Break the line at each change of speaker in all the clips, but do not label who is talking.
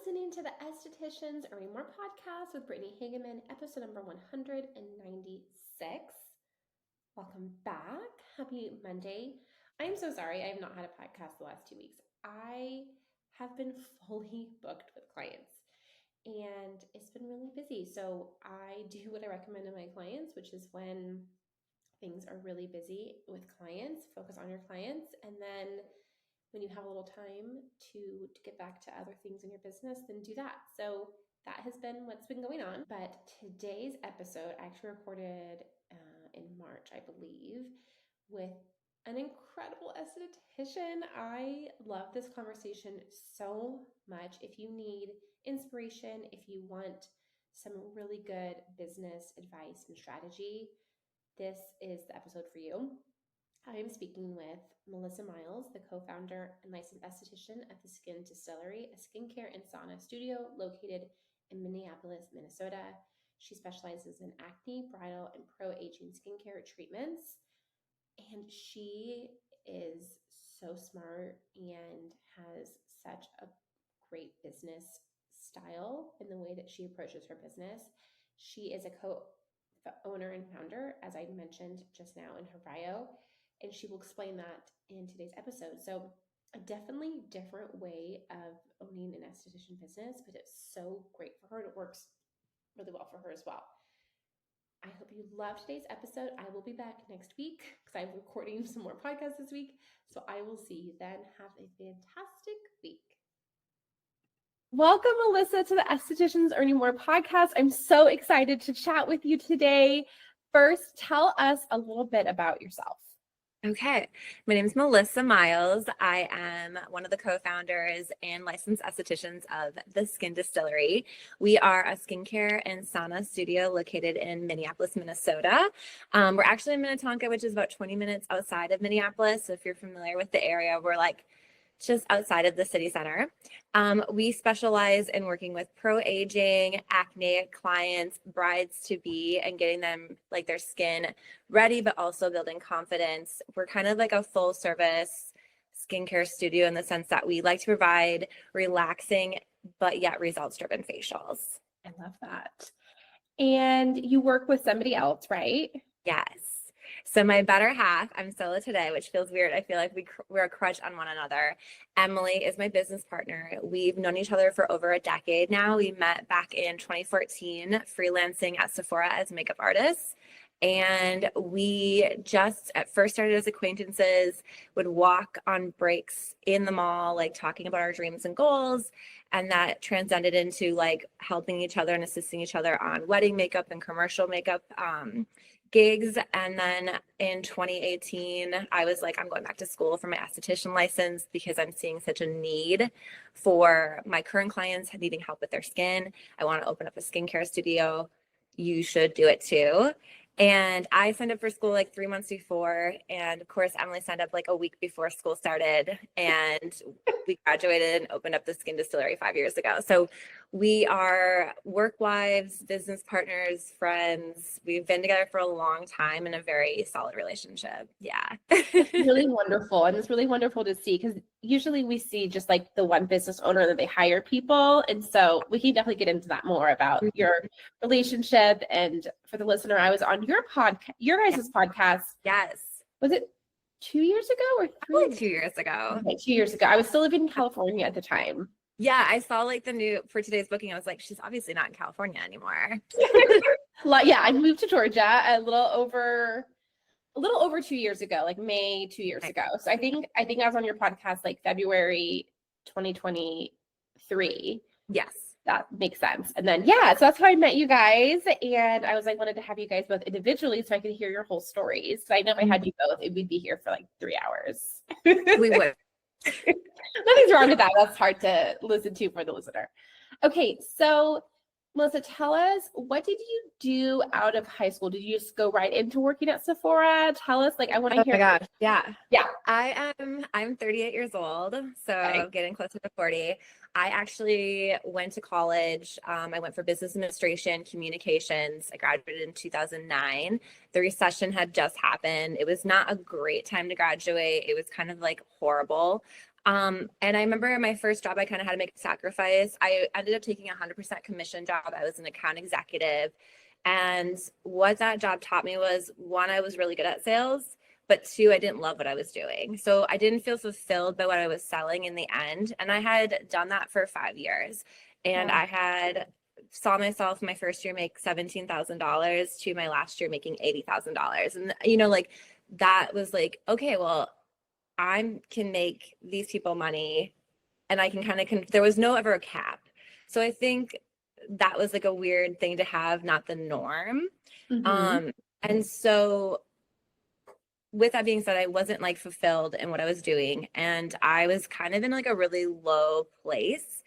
listening to the Estheticians Earning More podcast with Brittany Hageman, episode number 196. Welcome back. Happy Monday. I'm so sorry I have not had a podcast the last 2 weeks. I have been fully booked with clients and it's been really busy. So I do what I recommend to my clients, which is when things are really busy with clients, focus on your clients, and then when you have a little time to get back to other things in your business, then do that. So that has been what's been going on. But today's episode I actually recorded in March, I believe, with an incredible esthetician. I love this conversation so much. If you need inspiration, if you want some really good business advice and strategy, this is the episode for you. I am speaking with Melissa Miles, the co-founder and licensed esthetician at the Skin Distillery, a skincare and sauna studio located in Minneapolis, Minnesota. She specializes in acne, bridal, and pro-aging skincare treatments. And she is so smart and has such a great business style in the way that she approaches her business. She is a co-owner and founder, as I mentioned just now in her bio, and she will explain that in today's episode. So a definitely different way of owning an esthetician business, but it's so great for her and it works really well for her as well. I hope you love today's episode. I will be back next week because I'm recording some more podcasts this week. So I will see you then. Have a fantastic week. Welcome, Melissa, to the Estheticians Earning More podcast. I'm so excited to chat with you today. First, tell us a little bit about yourself.
Okay, my name is Melissa Miles. I am one of the co-founders and licensed estheticians of the Skin Distillery. We are a skincare and sauna studio located in Minneapolis, Minnesota. We're actually in Minnetonka, which is about 20 minutes outside of Minneapolis. So if you're familiar with the area, we're like just outside of the city center. We specialize in working with pro-aging, acne clients, brides-to-be, and getting them like their skin ready, but also building confidence. We're kind of like a full-service skincare studio in the sense that we like to provide relaxing, but yet results-driven facials.
I love that. And you work with somebody else, right?
Yes. So my better half, I'm solo today, which feels weird. I feel like we're a crutch on one another. Emily is my business partner. We've known each other for over a decade now. We met back in 2014, freelancing at Sephora as makeup artists. And we just at first started as acquaintances, would walk on breaks in the mall, like talking about our dreams and goals. And that transcended into like helping each other and assisting each other on wedding makeup and commercial makeup gigs. And then in 2018, I was like, I'm going back to school for my esthetician license because I'm seeing such a need for my current clients needing help with their skin. I want to open up a skincare studio. You should do it too. And I signed up for school like 3 months before. And of course, Emily signed up like a week before school started. And we graduated and opened up the Skin Distillery 5 years ago. So we are work wives, business partners, friends. We've been together for a long time in a very solid relationship. Yeah.
It's really wonderful. And it's really wonderful to see because usually we see just like the one business owner that they hire people. And so we can definitely get into that more about your relationship. And for the listener, I was on your podcast, your guys' podcast.
Yes.
Was it 2 years ago or 3?
Probably 2 years ago.
Okay, 2 years ago. I was still living in California at the time.
Yeah, I saw like the new for today's booking. I was like, she's obviously not in California anymore.
Yeah, I moved to Georgia a little over 2 years ago, like May 2 years ago. So I think I was on your podcast like February 2023.
Yes.
That makes sense. And then, yeah, so that's how I met you guys. And I was like, wanted to have you guys both individually so I could hear your whole stories. So I know if I had you both, we'd be here for like 3 hours.
We would.
Nothing's wrong with that. That's hard to listen to for the listener. Okay, so Melissa, tell us, what did you do out of high school? Did you just go right into working at Sephora? Tell us, like, I want to hear.
Oh my gosh, yeah.
Yeah.
I'm 38 years old, so getting closer to 40. I actually went to college. I went for business administration, communications. I graduated in 2009. The recession had just happened. It was not a great time to graduate. It was kind of like horrible. And I remember my first job, I kind of had to make a sacrifice. I ended up taking a 100% commission job. I was an account executive. And what that job taught me was, one, I was really good at sales, but two, I didn't love what I was doing. So I didn't feel fulfilled by what I was selling in the end. And I had done that for 5 years. And
Yeah.
I had saw myself my first year make $17,000 to my last year making $80,000. And, like that was like, okay, well, I can make these people money and I can kind of, there was no ever a cap. So I think that was like a weird thing to have, not the norm.
Mm-hmm.
And so with that being said, I wasn't like fulfilled in what I was doing. And I was kind of in like a really low place.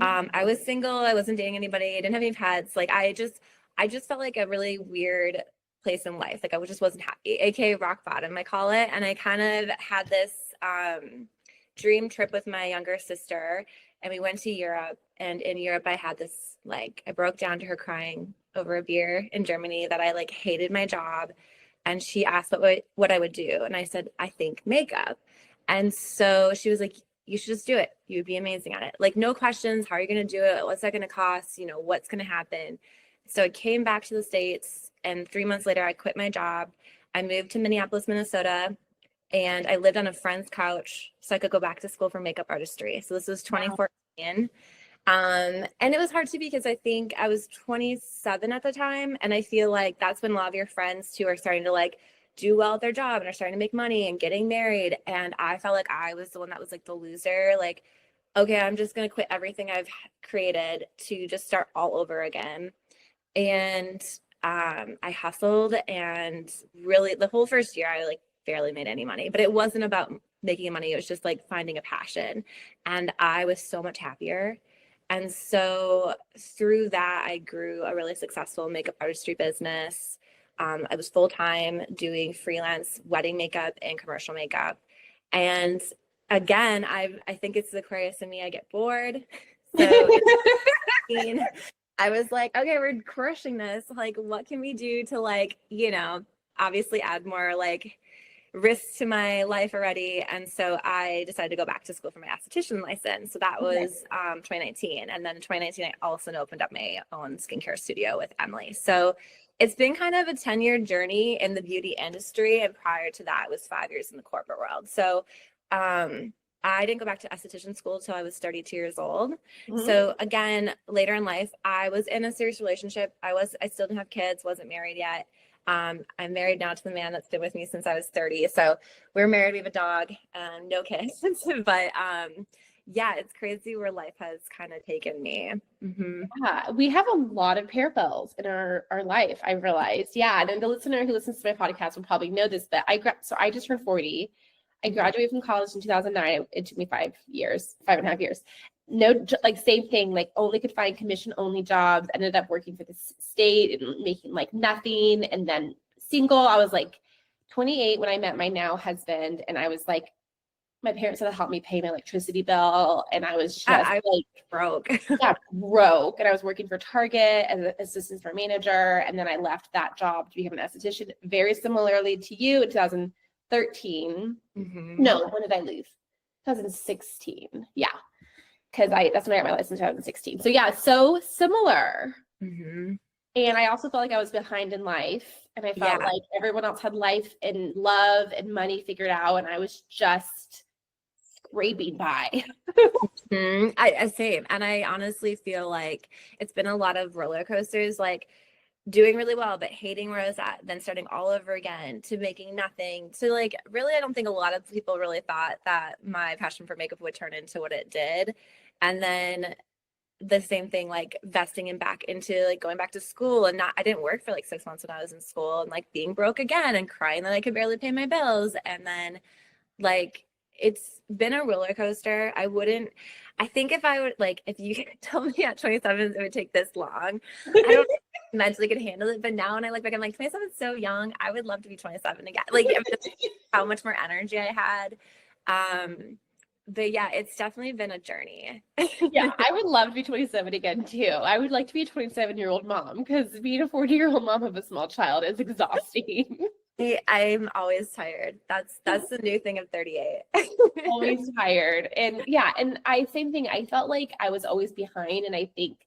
I was single. I wasn't dating anybody. I didn't have any pets. Like I just felt like a really weird place in life. Like I just wasn't happy, aka rock bottom, I call it. And I kind of had this dream trip with my younger sister, and we went to Europe. And in Europe, I had this, like, I broke down to her crying over a beer in Germany that I like hated my job. And she asked what I would do. And I said, I think makeup. And so she was like, you should just do it. You would be amazing at it. Like, no questions. How are you going to do it? What's that going to cost? What's going to happen? So I came back to the States, and 3 months later, I quit my job. I moved to Minneapolis, Minnesota, and I lived on a friend's couch so I could go back to school for makeup artistry. So this was 2014. And it was hard too, because I think I was 27 at the time. And I feel like that's when a lot of your friends too are starting to like do well at their job and are starting to make money and getting married. And I felt like I was the one that was like the loser. Like, okay, I'm just going to quit everything I've created to just start all over again. And I hustled, and really the whole first year I like barely made any money, but it wasn't about making money. It was just like finding a passion. And I was so much happier. And so through that, I grew a really successful makeup artistry business. I was full-time doing freelance wedding makeup and commercial makeup. And again, I think it's the Aquarius in me. I get bored. So I was like, okay, we're crushing this. Like, what can we do to like, obviously add more like risks to my life already. And so I decided to go back to school for my esthetician license. So that was 2019. And then in 2019, I also opened up my own skincare studio with Emily. So it's been kind of a 10-year journey in the beauty industry. And prior to that, it was 5 years in the corporate world. So I didn't go back to esthetician school until I was 32 years old. Mm-hmm. So again, later in life, I was in a serious relationship. I still didn't have kids, wasn't married yet. I'm married now to the man that's been with me since I was 30. So we're married, we have a dog, and no kids. But yeah, it's crazy where life has kind of taken me. Mm-hmm.
Yeah, we have a lot of parallels in our life, I've realized. Yeah, and then the listener who listens to my podcast will probably know this, but I just turned 40. I graduated from college in 2009. It took me 5.5 years. No, like same thing, like only could find commission only jobs, ended up working for the state and making like nothing. And then single, I was like 28 when I met my now husband. And I was like, my parents had to help me pay my electricity bill. And I was just like
broke.
broke. And I was working for Target as an assistant store manager. And then I left that job to become an esthetician, very similarly to you in 2013. Mm-hmm. No, when did I leave? 2016. Yeah. Because that's when I got my license in 2016. So yeah, so similar. Mm-hmm. And I also felt like I was behind in life. And I felt like everyone else had life and love and money figured out. And I was just scraping by.
Mm-hmm. I same. And I honestly feel like it's been a lot of roller coasters, like doing really well, but hating where I was at, then starting all over again, to making nothing, to like, really, I don't think a lot of people really thought that my passion for makeup would turn into what it did. And then the same thing, like vesting in back into like going back to school, and I didn't work for like 6 months when I was in school, and like being broke again and crying that I could barely pay my bills. And then like, it's been a roller coaster. I think if you told me at 27 it would take this long, I don't mentally could handle it. But now when I look back, I'm like, 27 is so young. I would love to be 27 again. Like how much more energy I had. But yeah, it's definitely been a journey.
Yeah, I would love to be 27 again too. I would like to be a 27-year-old mom, because being a 40-year-old mom of a small child is exhausting.
I'm always tired. That's the new thing of 38.
Always tired. And yeah, and same thing. I felt like I was always behind. And I think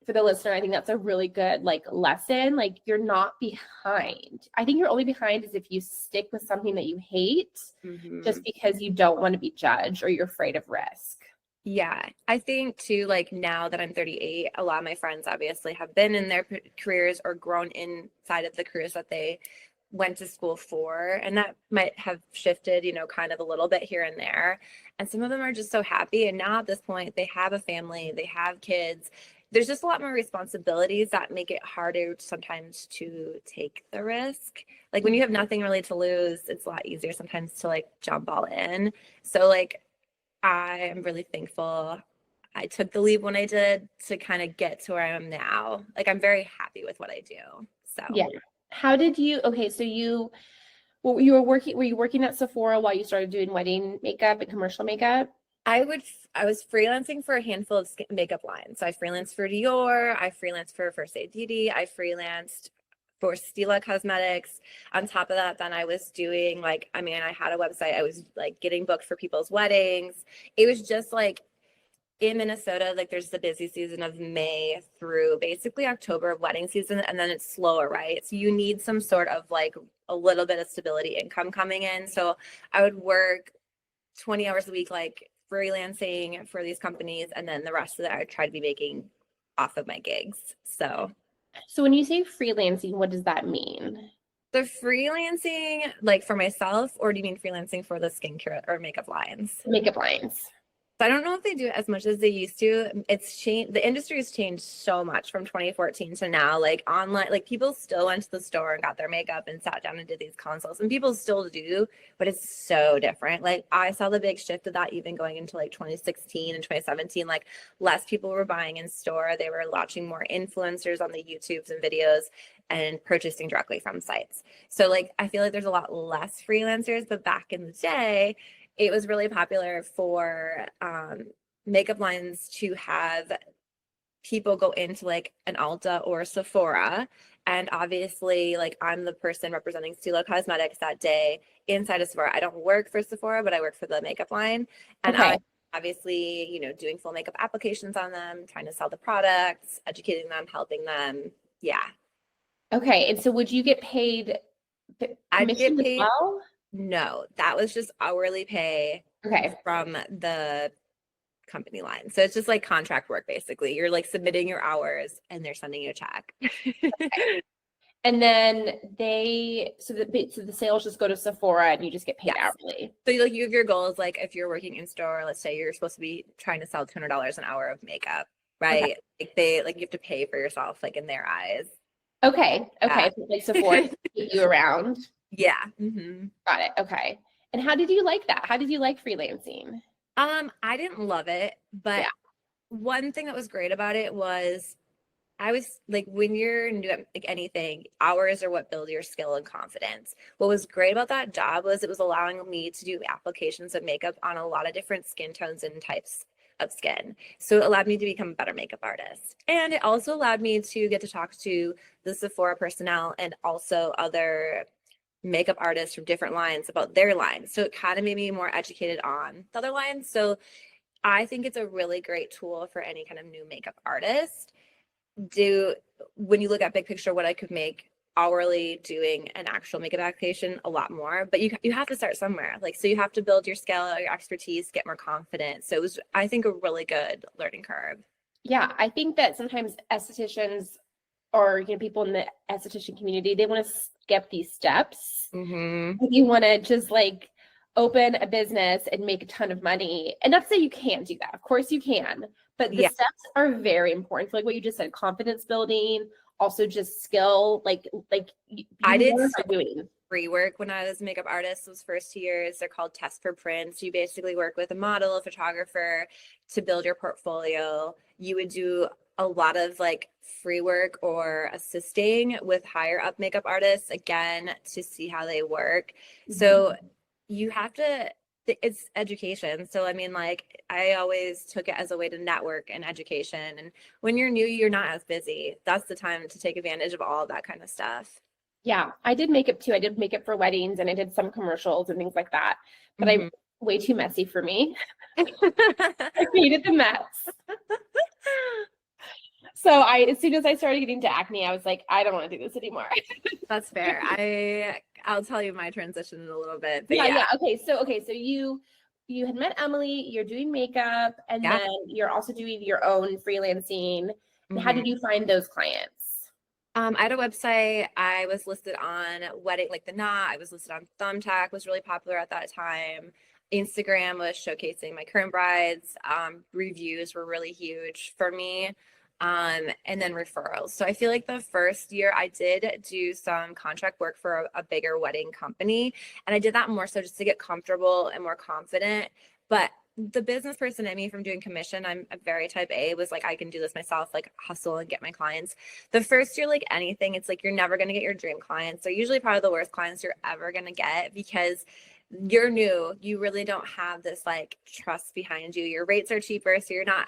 for the listener, I think that's a really good like lesson. Like you're not behind. I think you're only behind is if you stick with something that you hate just because you don't want to be judged or you're afraid of risk.
Yeah, I think too, like now that I'm 38, a lot of my friends obviously have been in their careers or grown inside of the careers that they went to school for. And that might have shifted, kind of a little bit here and there. And some of them are just so happy. And now at this point, they have a family, they have kids. There's just a lot more responsibilities that make it harder sometimes to take the risk. Like when you have nothing really to lose, it's a lot easier sometimes to like jump all in. So like I am really thankful I took the leap when I did to kind of get to where I am now. Like I'm very happy with what I do. So
Yeah. How did you, okay, so you were you working at Sephora while you started doing wedding makeup and commercial makeup?
I was freelancing for a handful of makeup lines. So I freelanced for Dior, I freelanced for First Aid Beauty, I freelanced for Stila Cosmetics. On top of that, then I was doing like, I mean, I had a website. I was like getting booked for people's weddings. It was just like in Minnesota, like there's the busy season of May through basically October of wedding season, and then it's slower, right? So you need some sort of like a little bit of stability income coming in. So I would work 20 hours a week, like freelancing for these companies, and then the rest of it I would try to be making off of my gigs.
So when you say freelancing, what does that mean?
The freelancing, like for myself, or do you mean freelancing for the skincare or makeup lines?
Makeup lines.
So I don't know if they do it as much as they used to. It's changed. The industry has changed so much from 2014 to now. Like online, like people still went to the store and got their makeup and sat down and did these consults, and people still do, but it's so different. Like I saw the big shift of that even going into like 2016 and 2017. Like less people were buying in store. They were watching more influencers on the YouTubes and videos and purchasing directly from sites. So like I feel like there's a lot less freelancers, but back in the day, it was really popular for makeup lines to have people go into like an Ulta or Sephora. And obviously, like I'm the person representing Stila Cosmetics that day inside of Sephora. I don't work for Sephora, but I work for the makeup line. And
Okay.
I obviously, doing full makeup applications on them, trying to sell the products, educating them, helping them. Yeah.
Okay. And so would you get paid
I'd
commission
get
as
paid.
well?
No, that was just hourly pay
Okay.
from the company line. So it's just like contract work basically. You're like submitting your hours and they're sending you a check.
And then so the sales just go to Sephora and you just get paid
Yes.
hourly.
So like you have your goals, like if you're working in store, let's say you're supposed to be trying to sell $200 an hour of makeup, right?
Okay.
Like you have to pay for yourself, like in their eyes.
Okay. Okay. So like Sephora keep you around.
Yeah. Mm-hmm.
Got it. Okay. And how did you like that? How did you like freelancing?
I didn't love it, but
Yeah.
one thing that was great about it was I was like, when you're new at like anything, hours are what build your skill and confidence. What was great about that job was it was allowing me to do applications of makeup on a lot of different skin tones and types of skin. So it allowed me to become a better makeup artist. And it also allowed me to get to talk to the Sephora personnel and also other makeup artists from different lines about their lines. So it kind of made me more educated on the other lines. So I think it's a really great tool for any kind of new makeup artist. When you look at big picture, what I could make hourly doing an actual makeup application a lot more, but you have to start somewhere. Like, so you have to build your skill, your expertise, get more confident. So it was, I think, a really good learning curve.
Yeah. I think that sometimes estheticians or people in the esthetician community, they want to skip these steps.
Mm-hmm.
You want to just like open a business and make a ton of money. And not to say you can't do that. Of course you can, but the
Yeah,
steps are very important. So like what you just said, confidence building, also just skill, like
I
you
did
learn by doing.
free work when I was a makeup artist. Those first 2 years, they're called test for prints. You basically work with a model, a photographer to build your portfolio. You would do a lot of like free work or assisting with higher up makeup artists again to see how they work. So you have to, it's education. So I mean, like I always took it as a way to network and education. And when you're new, you're not as busy. That's the time to take advantage of all of that kind of stuff.
Yeah, I did makeup too. I did makeup for weddings and I did some commercials and things like that. But I
Mhm.
way too messy for me. I hated the mess. So as soon as I started getting to acne, I was like, I don't want to do this anymore.
That's fair. I'll tell you my transition in a little bit, but
Yeah,
yeah.
yeah. Okay, so you had met Emily, you're doing makeup, and
Yeah.
then you're also doing your own freelancing. And how
Mhm.
did you find those clients?
I had a website. I was listed on Wedding, like the Knot. I was listed on Thumbtack, was really popular at that time. Instagram was showcasing my current brides. Reviews were really huge for me. And then referrals. So I feel like the first year I did do some contract work for a bigger wedding company. And I did that more so just to get comfortable and more confident. But the business person in me from doing commission, I'm a very type A, was like, I can do this myself, like hustle and get my clients. The first year, like anything, it's like you're never going to get your dream clients. They're usually probably the worst clients you're ever going to get because you're new. You really don't have this like trust behind you. Your rates are cheaper, so you're not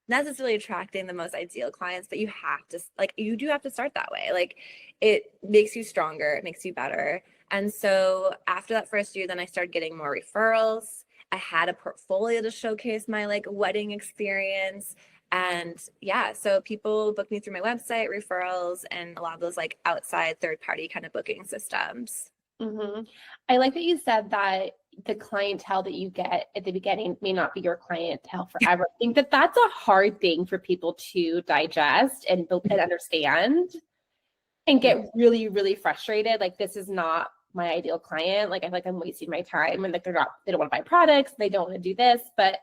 necessarily attracting the most ideal clients, but you have to, like, you do have to start that way. Like, it makes you stronger, it makes you better. And so after that first year, then I started getting more referrals. I had a portfolio to showcase my like wedding experience. And yeah, so people book me through my website, referrals, and a lot of those like outside third party kind of booking systems.
Hmm. I like that you said that the clientele that you get at the beginning may not be your clientele forever. I think that that's a hard thing for people to digest and understand and get really, really frustrated. Like, this is not my ideal client. Like, I feel like I'm wasting my time and like they don't want to buy products. They don't want to do this. But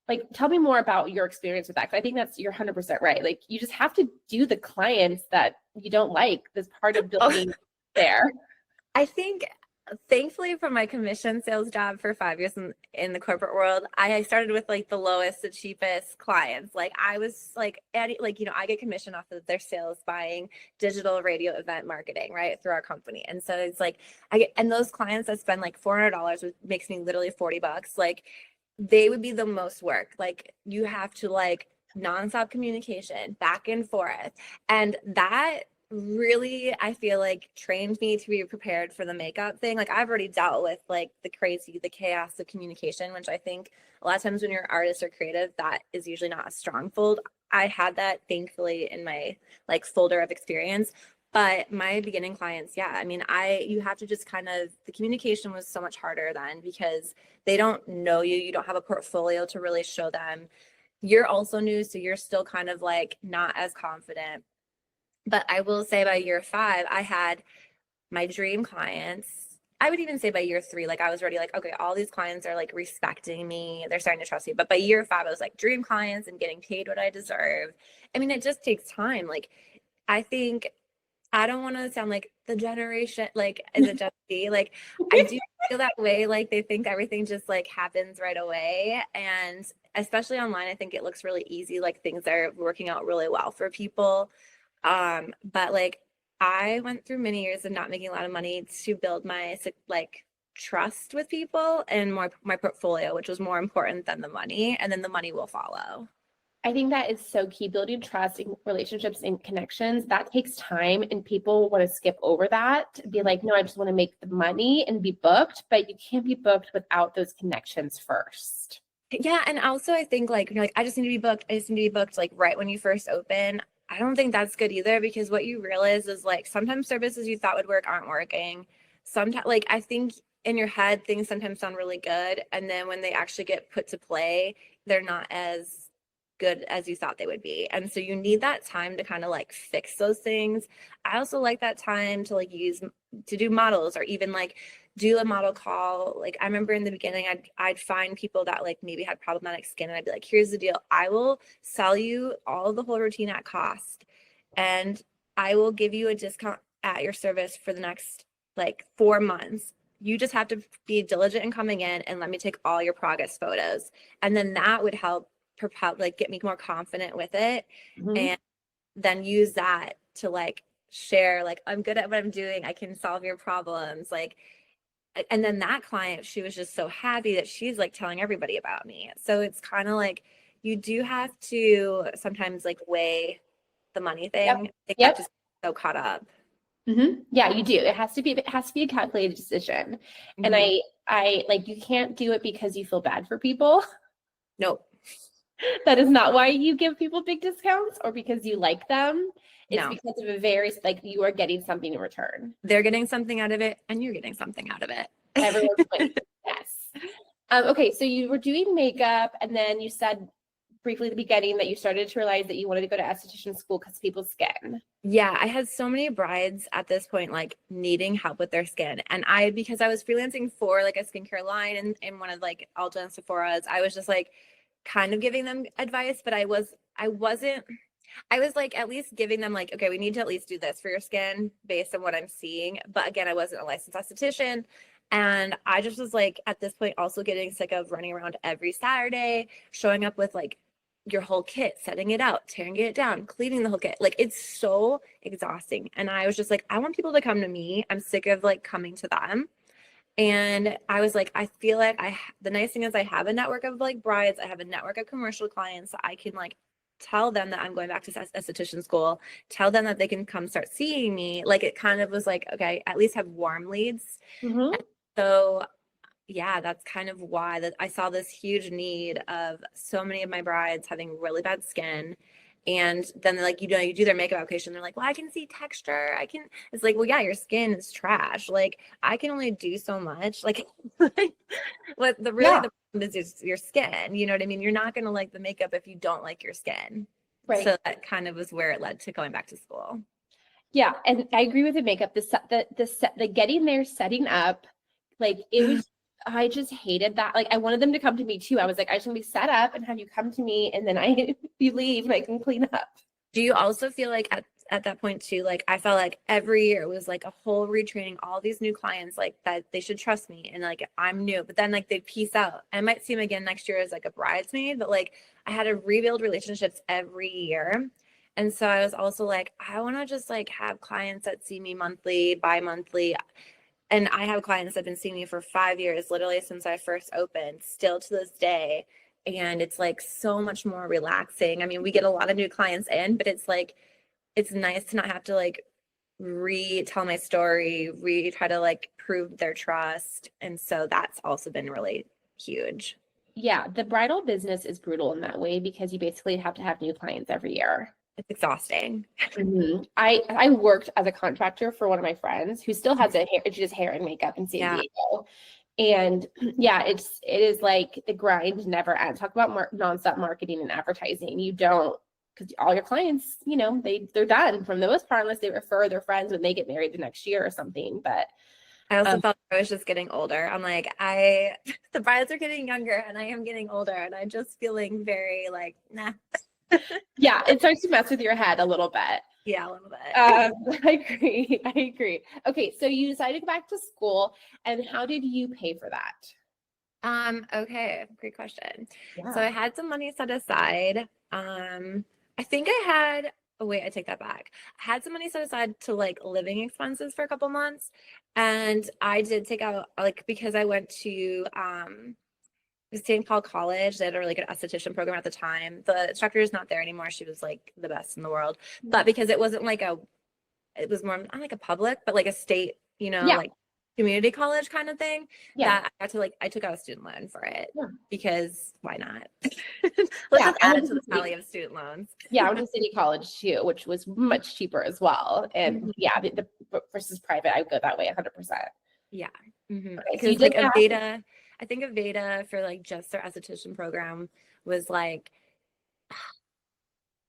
like, tell me more about your experience with that. Cause I think you're 100% right. Like, you just have to do the clients that you don't like. That's part of
Oh,
building there.
I think thankfully for my commission sales job for 5 years in the corporate world, I started with like the lowest, the cheapest clients. Like I was like, like, I get commission off of their sales buying digital radio event marketing, right, through our company. And so it's like, and those clients that spend like $400, which makes me literally $40, like they would be the most work. Like you have to like nonstop communication back and forth. And that really, I feel like trained me to be prepared for the makeup thing. Like I've already dealt with like the chaos of communication, which I think a lot of times when you're an artist or creative, that is usually not a strong fold. I had that thankfully in my like folder of experience. But my beginning clients, yeah, I mean, you have to just kind of, the communication was so much harder then because they don't know you. You don't have a portfolio to really show them. You're also new, so you're still kind of like not as confident. But I will say by year 5, I had my dream clients. I would even say by year 3, like I was already like, okay, all these clients are like respecting me. They're starting to trust me. But by year 5, I was like dream clients and getting paid what I deserve. I mean, it just takes time. Like I think I don't want to sound like the generation, like as a Gen Z, like I do feel that way. Like they think everything just like happens right away. And especially online, I think it looks really easy. Like things are working out really well for people. But like I went through many years of not making a lot of money to build my like trust with people and more my portfolio, which was more important than the money. And then the money will follow.
I think that is so key. Building trust in relationships and connections, that takes time, and people want to skip over that, be like, no, I just want to make the money and be booked, but you can't be booked without those connections first.
Yeah, and also I think like you're like, I just need to be booked. I just need to be booked like right when you first open. I don't think that's good either because what you realize is like sometimes services you thought would work aren't working. Sometimes like I think in your head things sometimes sound really good and then when they actually get put to play, they're not as good as you thought they would be. And so you need that time to kind of like fix those things. I also like that time to like use to do models or even like do a model call. Like I remember in the beginning, I'd find people that like maybe had problematic skin, and I'd be like, "Here's the deal: I will sell you all of the whole routine at cost, and I will give you a discount at your service for the next like 4 months. You just have to be diligent in coming in and let me take all your progress photos, and then that would help propel like get me more confident with it,
Mhm.
and then use that to like share like I'm good at what I'm doing. I can solve your problems like." And then that client, she was just so happy that she's like telling everybody about me. So it's kind of like you do have to sometimes like weigh the money
Yep.
thing. I think that
Yep.
just so caught up.
Yeah, you do. It has to be a calculated decision. And
Mm-hmm.
I like, you can't do it because you feel bad for people.
Nope.
That is not why you give people big discounts or because you like them. It's
No.
because of a very, like, you are getting something in return.
They're getting something out of it and you're getting something out of
Everyone's winning.
it.
Yes. Okay, so you were doing makeup, and then you said briefly at the beginning that you started to realize that you wanted to go to esthetician school because people's skin.
Yeah, I had so many brides at this point like needing help with their skin. And because I was freelancing for like a skincare line in one of like Ulta and Sephora's, I was just like kind of giving them advice, but I was like at least giving them like, okay, we need to at least do this for your skin based on what I'm seeing. But again, I wasn't a licensed esthetician. And I just was like at this point also getting sick of running around every Saturday, showing up with like your whole kit, setting it out, tearing it down, cleaning the whole kit. Like it's so exhausting. And I was just like, I want people to come to me. I'm sick of like coming to them. And I was like, I feel like the nice thing is I have a network of like brides. I have a network of commercial clients. So I can like tell them that I'm going back to esthetician school, tell them that they can come start seeing me. Like it kind of was like, okay, at least have warm leads.
Mm-hmm.
And so yeah, that's kind of why that I saw this huge need of so many of my brides having really bad skin. And then like, you do their makeup application. They're like, well, I can see texture. It's like, well, yeah, your skin is trash. Like I can only do so much. Like what the
Yeah,
problem is your skin. You know what I mean? You're not going to like the makeup if you don't like your skin.
right.
So that kind of was where it led to going back to school.
Yeah, and I agree with the makeup. The getting there, setting up, like it was. I just hated that. Like I wanted them to come to me too. I was like, I just want to be set up and have you come to me, and then you leave and I can clean up.
Do you also feel like at that point too, like I felt like every year was like a whole retraining all these new clients, like that they should trust me and like I'm new, but then like they'd peace out. I might see them again next year as like a bridesmaid, but like I had to rebuild relationships every year. And so I was also like, I want to just like have clients that see me monthly, bi-monthly. And I have clients that have been seeing me for 5 years, literally since I first opened, still to this day. And it's like so much more relaxing. I mean, we get a lot of new clients in, but it's like, it's nice to not have to like retell my story, try to like prove their trust. And so that's also been really huge.
Yeah, the bridal business is brutal in that way because you basically have to have new clients every year.
It's exhausting.
I worked as a contractor for one of my friends who still has she does hair and makeup in San
Yeah.
Diego. And yeah, it is like the grind never ends. Talk about nonstop marketing and advertising. You don't, because all your clients, they're done from the most part unless they refer their friends when they get married the next year or something. But
I also felt I was just getting older. I'm like, the brides are getting younger and I am getting older and I'm just feeling very like, nah.
yeah, it starts to mess with your head a little bit.
Yeah, a little bit.
I agree. I agree. Okay, so you decided to go back to school, and how did you pay for that?
Okay, great question.
Yeah.
So I had some money set aside. I think I had, oh wait, I take that back. I had some money set aside to like living expenses for a couple months. And I did take out like because I went to St. Paul College. They had a really good esthetician program at the time. The instructor is not there anymore. She was like the best in the world. But because it wasn't like it was more not like a public, but like a state,
Yeah.
like community college kind of thing,
Yeah.
that I got to like I took out a student loan for it
Yeah.
because why not? Let's
Yeah.
just add it to the tally of student loans.
Yeah, I went to City College too, which was much cheaper as well. And yeah, the versus private, I would go that way 100%.
Yeah.
Okay, so you
Because
did
like
that.
Aveda, I think Aveda for like just their esthetician program was like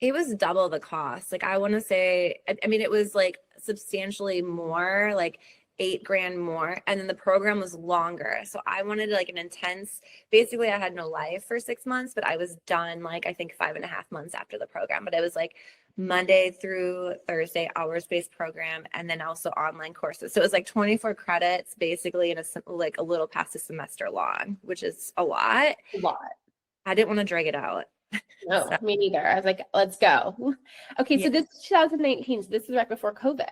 it was double the cost. Like I want to say, I mean, it was like substantially more, like 8 grand more. And then the program was longer. So I wanted like an intense, basically I had no life for 6 months, but I was done like, I think 5.5 months after the program, but it was like Monday through Thursday hours-based program. And then also online courses. So it was like 24 credits basically in like a little past a semester long, which is a lot.
A lot.
I didn't want to drag it out.
No,
So,
me neither. I was like, let's go. Okay,
yeah.
so this is 2019. So this is right before COVID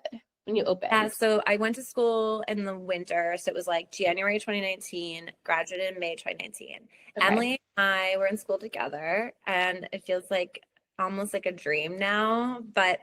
when you
Yeah,
opened.
so I went to school in the winter. So it was like January 2019, graduated in May 2019.
Okay.
Emily and I were in school together, and it feels like almost like a dream now. But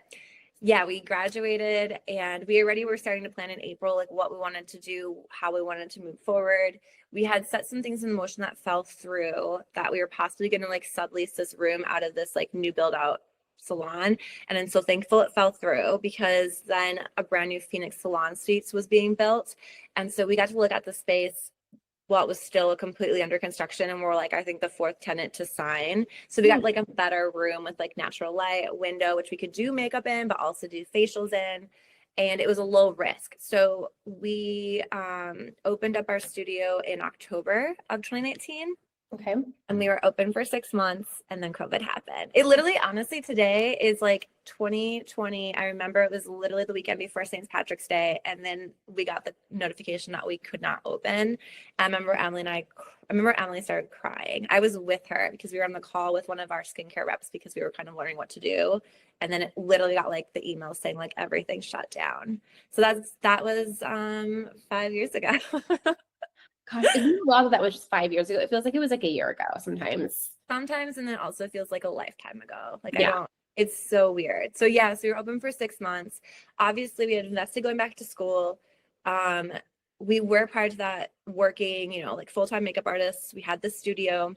Yeah, we graduated and we already were starting to plan in April, like what we wanted to do, how we wanted to move forward. We had set some things in motion that fell through, that we were possibly going to like sublease this room out of this like new build out salon. And I'm so thankful it fell through, because then a brand new Phoenix Salon Suites was being built. And so we got to look at the space while it was still completely under construction, and we're like, I think the fourth tenant to sign. So we got like a better room with like natural light, a window, which we could do makeup in, but also do facials in. And it was a low risk. So we opened up our studio in October of 2019.
Okay.
And we were open for 6 months, and then COVID happened. It literally, honestly, today is like 2020. I remember it was literally the weekend before St. Patrick's Day. And then we got the notification that we could not open. I remember Emily started crying. I was with her because we were on the call with one of our skincare reps because we were kind of learning what to do. And then it literally got like the email saying like everything shut down. So that was 5 years ago.
Gosh, isn't it wild that was just 5 years ago? It feels like it was like a year ago sometimes.
Sometimes, and then also feels like a lifetime ago. Like
Yeah.
it's so weird. So yeah, so we were open for 6 months. Obviously, we had invested going back to school. We were prior to that working, like full-time makeup artists. We had the studio.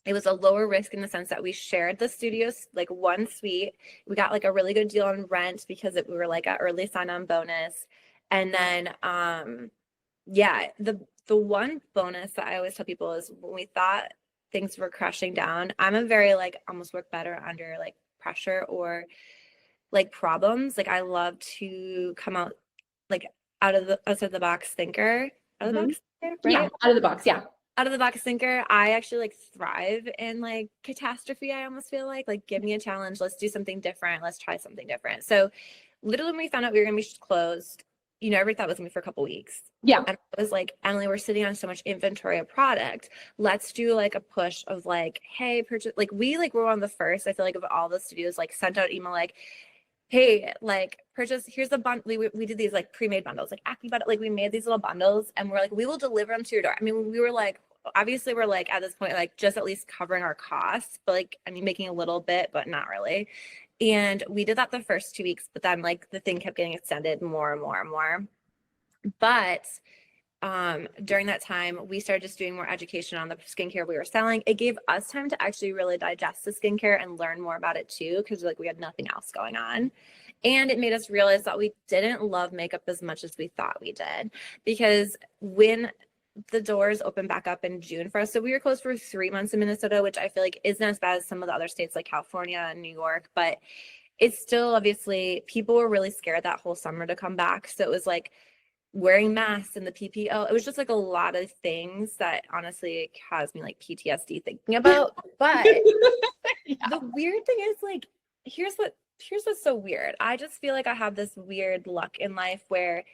It was a lower risk in the sense that we shared the studios, like one suite. We got like a really good deal on rent because we were like an early sign-on bonus. And then yeah, the one bonus that I always tell people is when we thought things were crashing down, I'm a very like almost work better under like pressure or like problems. Like I love to come out like outside the box thinker. Out of the box thinker, right?
Yeah, out of the box. Yeah.
Out of the box thinker. I actually like thrive in like catastrophe. I almost feel like give me a challenge. Let's do something different. Let's try something different. So literally when we found out we were gonna be closed, everybody thought it was gonna be for a couple weeks.
Yeah.
And I was like, Emily, we're sitting on so much inventory of product. Let's do like a push of like, hey, purchase. Like we like were one of the first, I feel like, of all the studios, like sent out email like, hey, like purchase, here's the bundle. We did these like pre-made bundles, like acne bundle, like we made these little bundles and we're like, we will deliver them to your door. I mean, we were like, obviously we're like at this point, like just at least covering our costs, but like, I mean, making a little bit, but not really. And we did that the first 2 weeks, but then like the thing kept getting extended more and more and more. But during that time, we started just doing more education on the skincare we were selling. It gave us time to actually really digest the skincare and learn more about it too, because like we had nothing else going on. And it made us realize that we didn't love makeup as much as we thought we did, because when the doors opened back up in June for us, so we were closed for 3 months in Minnesota, which I feel like isn't as bad as some of the other states like California and New York, but it's still, obviously people were really scared that whole summer to come back. So it was like wearing masks and the PPO. It was just like a lot of things that honestly caused me like PTSD thinking about. But
Yeah.
the weird thing is like, here's what's so weird. I just feel like I have this weird luck in life where,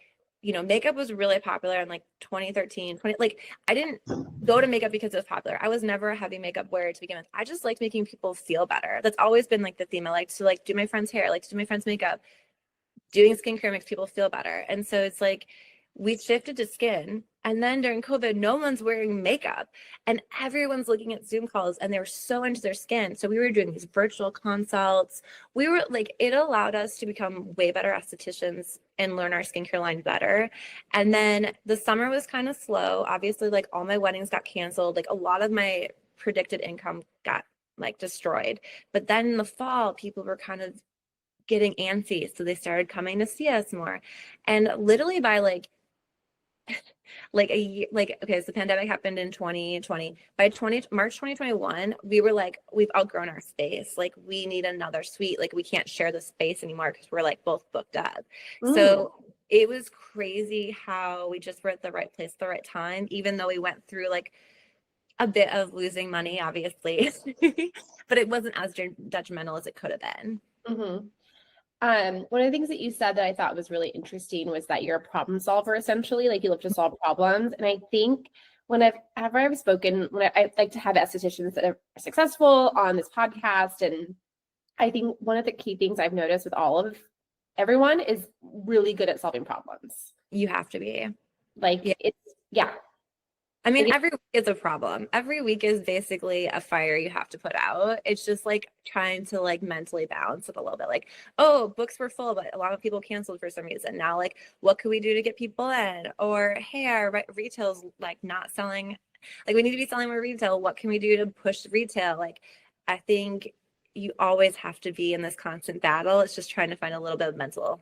makeup was really popular in like 2013, like I didn't go to makeup because it was popular. I was never a heavy makeup wearer to begin with. I just liked making people feel better. That's always been like the theme. I like to like do my friend's hair, I like to do my friend's makeup. Doing skincare makes people feel better. And so it's like, we shifted to skin, and then during COVID, no one's wearing makeup and everyone's looking at Zoom calls and they were so into their skin. So we were doing these virtual consults. We were like, it allowed us to become way better estheticians and learn our skincare line better. And then the summer was kind of slow. Obviously, like all my weddings got canceled. Like a lot of my predicted income got like destroyed. But then in the fall, people were kind of getting antsy. So they started coming to see us more. And literally by like a year, like, okay, so the pandemic happened in 2020. By March 2021, we were like, we've outgrown our space. Like we need another suite. Like we can't share the space anymore because we're like both booked up. So it was crazy how we just were at the right place at the right time, even though we went through like a bit of losing money, obviously, but it wasn't as detrimental as it could have been.
Mm-hmm. One of the things that you said that I thought was really interesting was that you're a problem solver, essentially, like you love to solve problems. And I think whenever I've spoken, when I like to have estheticians that are successful on this podcast, and I think one of the key things I've noticed with all of everyone is really good at solving problems.
You have to be.
Like
Yeah.
it's, yeah.
I mean,
Like,
every week is a problem. Every week is basically a fire you have to put out. It's just like trying to like mentally balance it a little bit. Like, oh, books were full, but a lot of people canceled for some reason. Now, like, what could we do to get people in? Or, hey, our retail's like not selling. Like, we need to be selling more retail. What can we do to push retail? Like, I think you always have to be in this constant battle. It's just trying to find a little bit of mental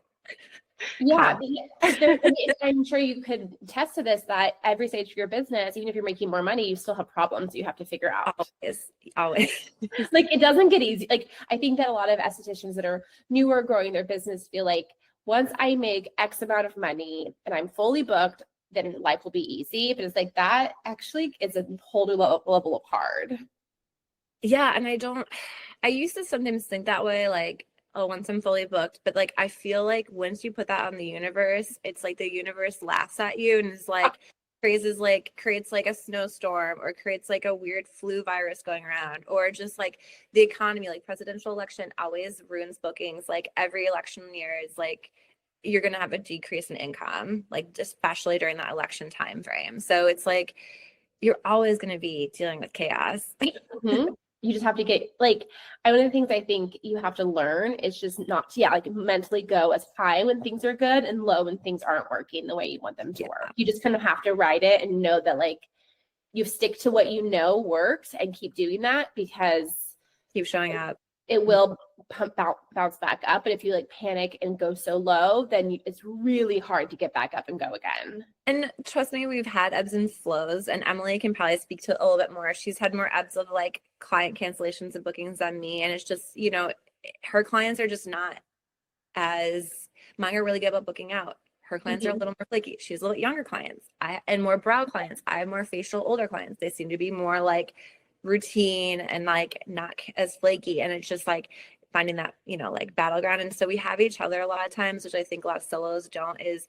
yeah,
calm.
because there, I mean, I'm sure you could attest to this that every stage of your business, even if you're making more money, you still have problems you have to figure out.
Always, always.
Like it doesn't get easy. Like I think that a lot of estheticians that are newer growing their business feel like once I make X amount of money and I'm fully booked, then life will be easy. But it's like that actually is a whole new level of hard.
Yeah, and I used to sometimes think that way, like, oh, once I'm fully booked, but like I feel like once you put that on the universe, it's like the universe laughs at you and is like creates like a snowstorm or creates like a weird flu virus going around, or just like the economy, like presidential election always ruins bookings. Like every election year is like you're gonna have a decrease in income, like especially during that election time frame. So it's like you're always gonna be dealing with chaos.
Mhm. You just have to get like one of the things I think you have to learn is just not to, yeah, like mentally go as high when things are good and low when things aren't working the way you want them to
Yeah,
work. You just kind of have to ride it and know that like you stick to what you know works and keep doing that because
keep showing up.
it will bounce back up. But if you like panic and go so low, then it's really hard to get back up and go again.
And trust me, we've had ebbs and flows, and Emily can probably speak to it a little bit more. She's had more ebbs of like client cancellations and bookings than me. And it's just, her clients are just not as mine are really good about booking out. Her clients are a
Mm-hmm.
little more flaky. She has a little bit younger clients. And more brow clients. I have more facial older clients. They seem to be more like routine and like not as flaky. And it's just like finding that, like battleground. And so we have each other a lot of times, which I think a lot of solos don't, is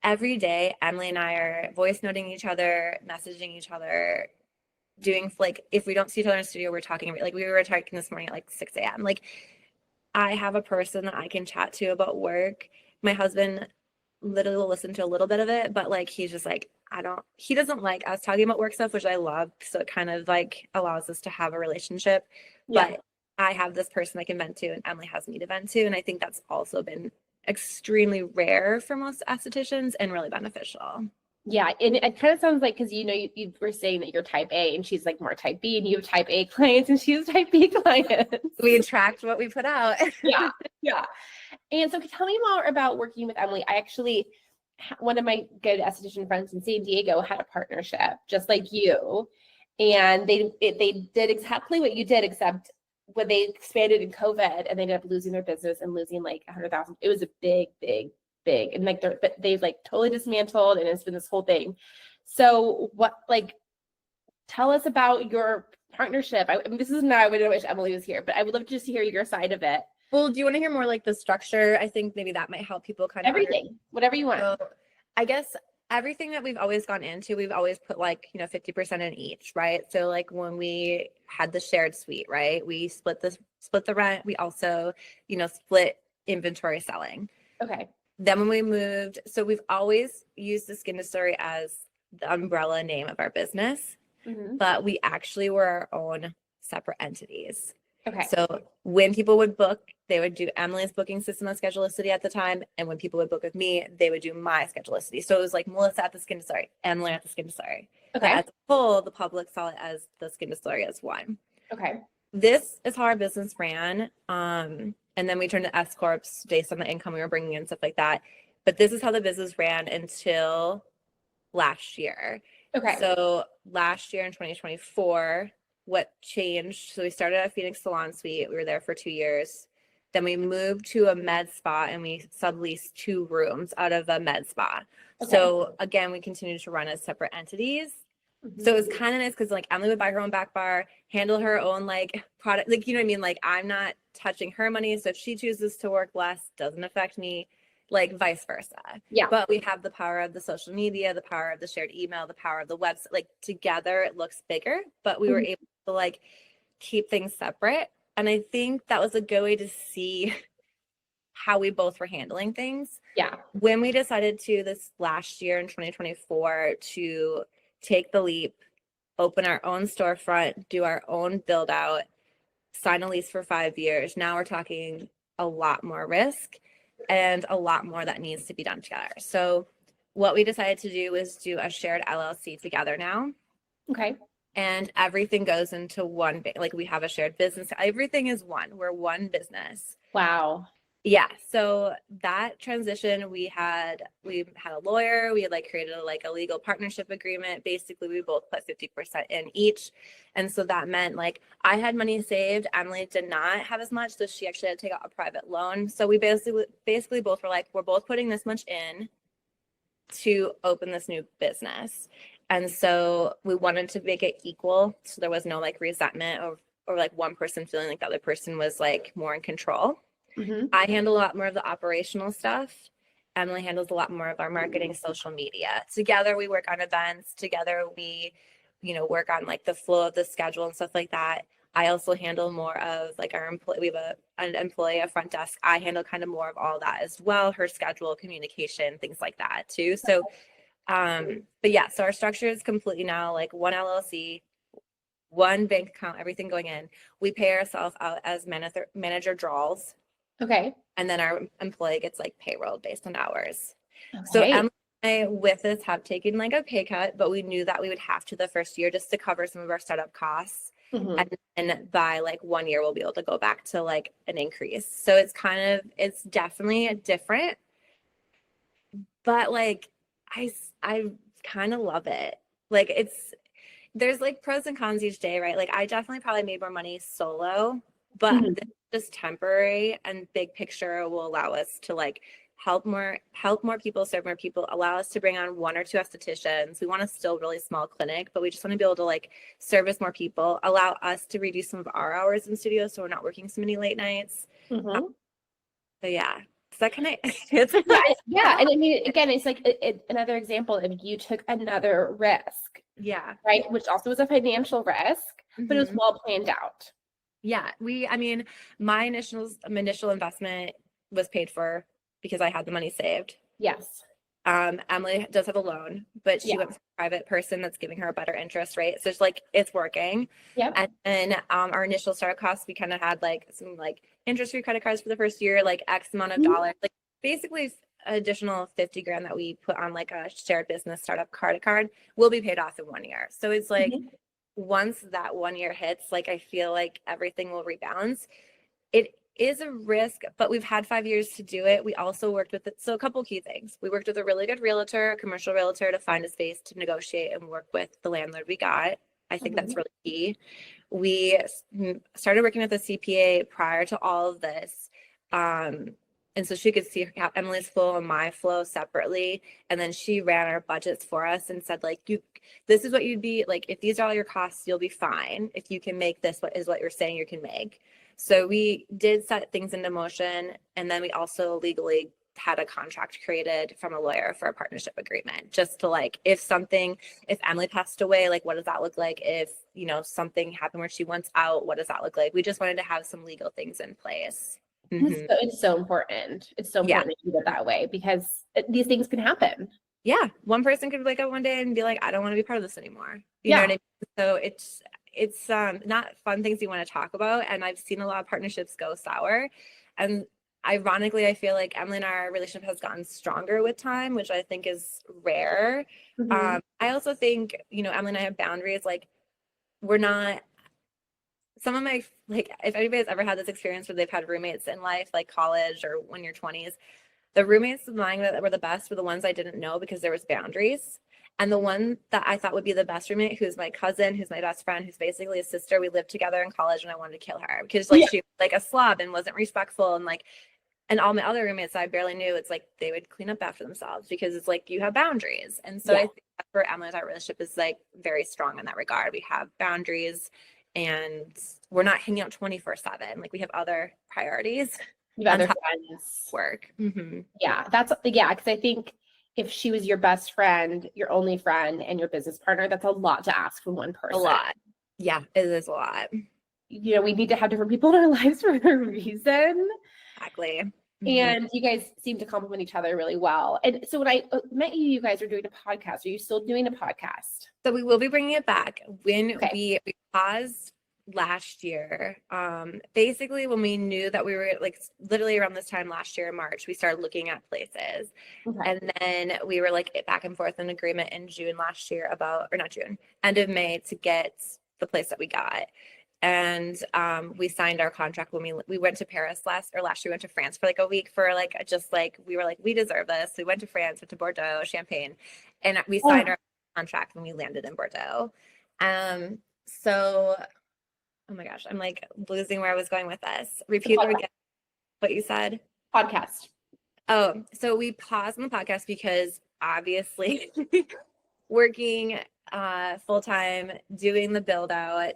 every day Emily and I are voice noting each other, messaging each other, doing like if we don't see each other in the studio, we're talking like we were talking this morning at like 6 a.m. Like I have a person that I can chat to about work. My husband literally will listen to a little bit of it, but like he's just like, he doesn't like us talking about work stuff, which I love. So it kind of like allows us to have a relationship.
Yeah.
But I have this person I can vent to, and Emily has me to vent to. And I think that's also been extremely rare for most estheticians and really beneficial.
Yeah, and it kind of sounds like because you were saying that you're type A and she's like more type B, and you have type A clients and she's type B clients.
We attract what we put out.
Yeah, yeah. And so, tell me more about working with Emily. I actually, one of my good esthetician friends in San Diego had a partnership just like you, and they did exactly what you did, except when they expanded in COVID and they ended up losing their business and losing like 100,000. It was a big, and like they've like totally dismantled, and it's been this whole thing. So, what like tell us about your partnership? I mean, this is not. I would wish Emily was here, but I would love to just hear your side of it.
Well, do you want to hear more like the structure? I think maybe that might help people kind of
Everything, whatever you want.
So I guess everything that we've always gone into, we've always put like, 50% in each, right? So like when we had the shared suite, right? We split the rent. We also, split inventory selling.
Okay.
Then when we moved, so we've always used the Skin Distillery as the umbrella name of our business, but we actually were our own separate entities.
Okay.
So when people would book, they would do Emily's booking system on Schedulicity at the time. And when people would book with me, they would do my Schedulicity. So it was like Melissa at the Skin Distillery, Emily at the Skin Distillery.
Okay.
But as a whole, the public saw it as the Skin Distillery as one.
Okay.
This is how our business ran. And then we turned to S Corps based on the income we were bringing in, stuff like that. But this is how the business ran until last year.
Okay.
So last year in 2024, what changed? So we started at Phoenix Salon Suite. We were there for 2 years. Then we moved to a med spa and we subleased 2 rooms out of a med spa.
Okay.
So again, we continued to run as separate entities. So it was kind of nice because like Emily would buy her own back bar, handle her own like product, like, you know what I mean? Like I'm not touching her money. So if she chooses to work less, doesn't affect me, like vice versa.
Yeah.
But we have the power of the social media, the power of the shared email, the power of the website, like together it looks bigger, but we were able to like keep things separate. And I think that was a good way to see how we both were handling things.
Yeah.
When we decided to this last year in 2024 to take the leap, open our own storefront, do our own build out, sign a lease for 5 years. Now we're talking a lot more risk and a lot more that needs to be done together. So what we decided to do was do a shared LLC together now.
Okay.
And everything goes into one, like we have a shared business. Everything is one. We're one business.
Wow.
Yeah. So that transition, we had a lawyer. We had like created a legal partnership agreement. Basically, we both put 50% in each. And so that meant like I had money saved. Emily did not have as much. So she actually had to take out a private loan. So we basically both were like, we're both putting this much in to open this new business. And so we wanted to make it equal. So there was no like resentment or like one person feeling like the other person was like more in control.
Mm-hmm.
I handle a lot more of the operational stuff. Emily handles a lot more of our marketing, social media. Together we work on events. Together we, work on like the flow of the schedule and stuff like that. I also handle more of like our employee. We have an employee, a front desk. I handle kind of more of all that as well. Her schedule, communication, things like that too. So, but yeah, so our structure is completely now like one LLC, one bank account, everything going in. We pay ourselves out as manager draws.
Okay.
And then our employee gets like payroll based on hours.
Okay.
So Emily and I with this have taken like a pay cut, but we knew that we would have to the first year just to cover some of our startup costs.
Mm-hmm.
And by like 1 year, we'll be able to go back to like an increase. So it's definitely different, but like, I kind of love it. Like there's like pros and cons each day, right? Like I definitely probably made more money solo, but
Mm-hmm.
this is just temporary, and big picture will allow us to like help more people, serve more people, allow us to bring on 1 or 2 estheticians. We want a still really small clinic, but we just want to be able to like service more people, allow us to reduce some of our hours in studio so we're not working so many late nights.
Mm-hmm.
So yeah, does that kind of
Yeah. And I mean, again, it's like another example of you took another risk,
yeah,
right? Which also was a financial risk, but it was
Mhm.
well planned out.
Yeah, I mean, my initial investment was paid for because I had the money saved.
Yes.
Emily does have a loan, but she
Yeah.
went with a private person that's giving her a better interest rate. So it's like it's working.
Yep.
And then our initial startup costs, we kind of had like some like interest-free credit cards for the first year, like X amount of dollars, like basically additional 50 grand that we put on like a shared business startup credit card will be paid off in 1 year. So it's like once that 1 year hits, like I feel like everything will rebalance. It is a risk, but we've had 5 years to do it. We also worked with it. So a couple key things. We worked with a really good realtor, a commercial realtor, to find a space to negotiate and work with the landlord we got. I think that's really key. We started working with a CPA prior to all of this. And so she could see Emily's flow and my flow separately. And then she ran our budgets for us and said, like, this is what you'd be like, if these are all your costs, you'll be fine. If you can make this, what you're saying you can make. So we did set things into motion. And then we also legally had a contract created from a lawyer for a partnership agreement, just to like, if Emily passed away, like, what does that look like? If, something happened where she wants out, what does that look like? We just wanted to have some legal things in place.
Mm-hmm. It's so important. It's so important that you do it that way, because these things can happen.
Yeah. One person could wake up one day and be like, I don't want to be part of this anymore. You know what I mean? So it's not fun things you want to talk about. And I've seen a lot of partnerships go sour. And ironically, I feel like Emily and our relationship has gotten stronger with time, which I think is rare. I also think, Emily and I have boundaries. Like, we're not, some of my, like, if anybody's ever had this experience where they've had roommates in life, like college or when you're 20s, the roommates of mine that were the best were the ones I didn't know because there was boundaries. And the one that I thought would be the best roommate, who's my cousin, who's my best friend, who's basically a sister, we lived together in college, and I wanted to kill her because she was like a slob and wasn't respectful. And like, and all my other roommates I barely knew, it's like they would clean up after themselves because it's like you have boundaries. And so I think for Emily, our relationship is like very strong in that regard. We have boundaries and we're not hanging out 24/7. Like, we have other priorities.
You have other friends.
Work. Mm-hmm.
Yeah, because I think if she was your best friend, your only friend, and your business partner, that's a lot to ask from one person.
A lot. Yeah, it is a lot.
We need to have different people in our lives for a reason.
Exactly.
And you guys seem to complement each other really well. And so when I met you, you guys are doing a podcast. Are you still doing a podcast?
So we will be bringing it back when
Okay.
we paused last year. Basically when we knew that we were like literally around this time last year in March, we started looking at places.
Okay.
And then we were like back and forth in agreement in June last year about, or not June, end of May to get the place that we got. And we signed our contract when we went to Paris last year. We went to France for like a week for like just like we were like we deserve this. We went to France, went to Bordeaux, Champagne, and we signed our contract when we landed in Bordeaux. So oh my gosh, I'm like losing where I was going with this. Repeat again what you said.
Podcast.
Oh, so we paused on the podcast because obviously working full-time, doing the build out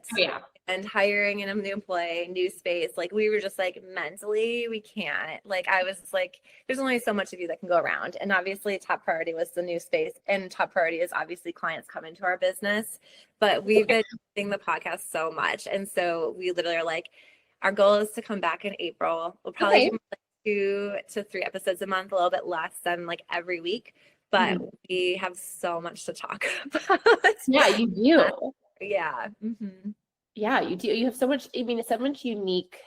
and hiring a new employee, new space, like we were just like mentally we can't. Like I was like there's only so much of you that can go around, and obviously top priority was the new space, and top priority is obviously clients come into our business, but we've been doing the podcast so much, and so we literally are like our goal is to come back in April. We'll probably do like 2 to 3 episodes a month, a little bit less than like every week, but we have so much to talk about.
Yeah, you do.
Yeah.
Yeah, you do. You have so much, I mean, so much unique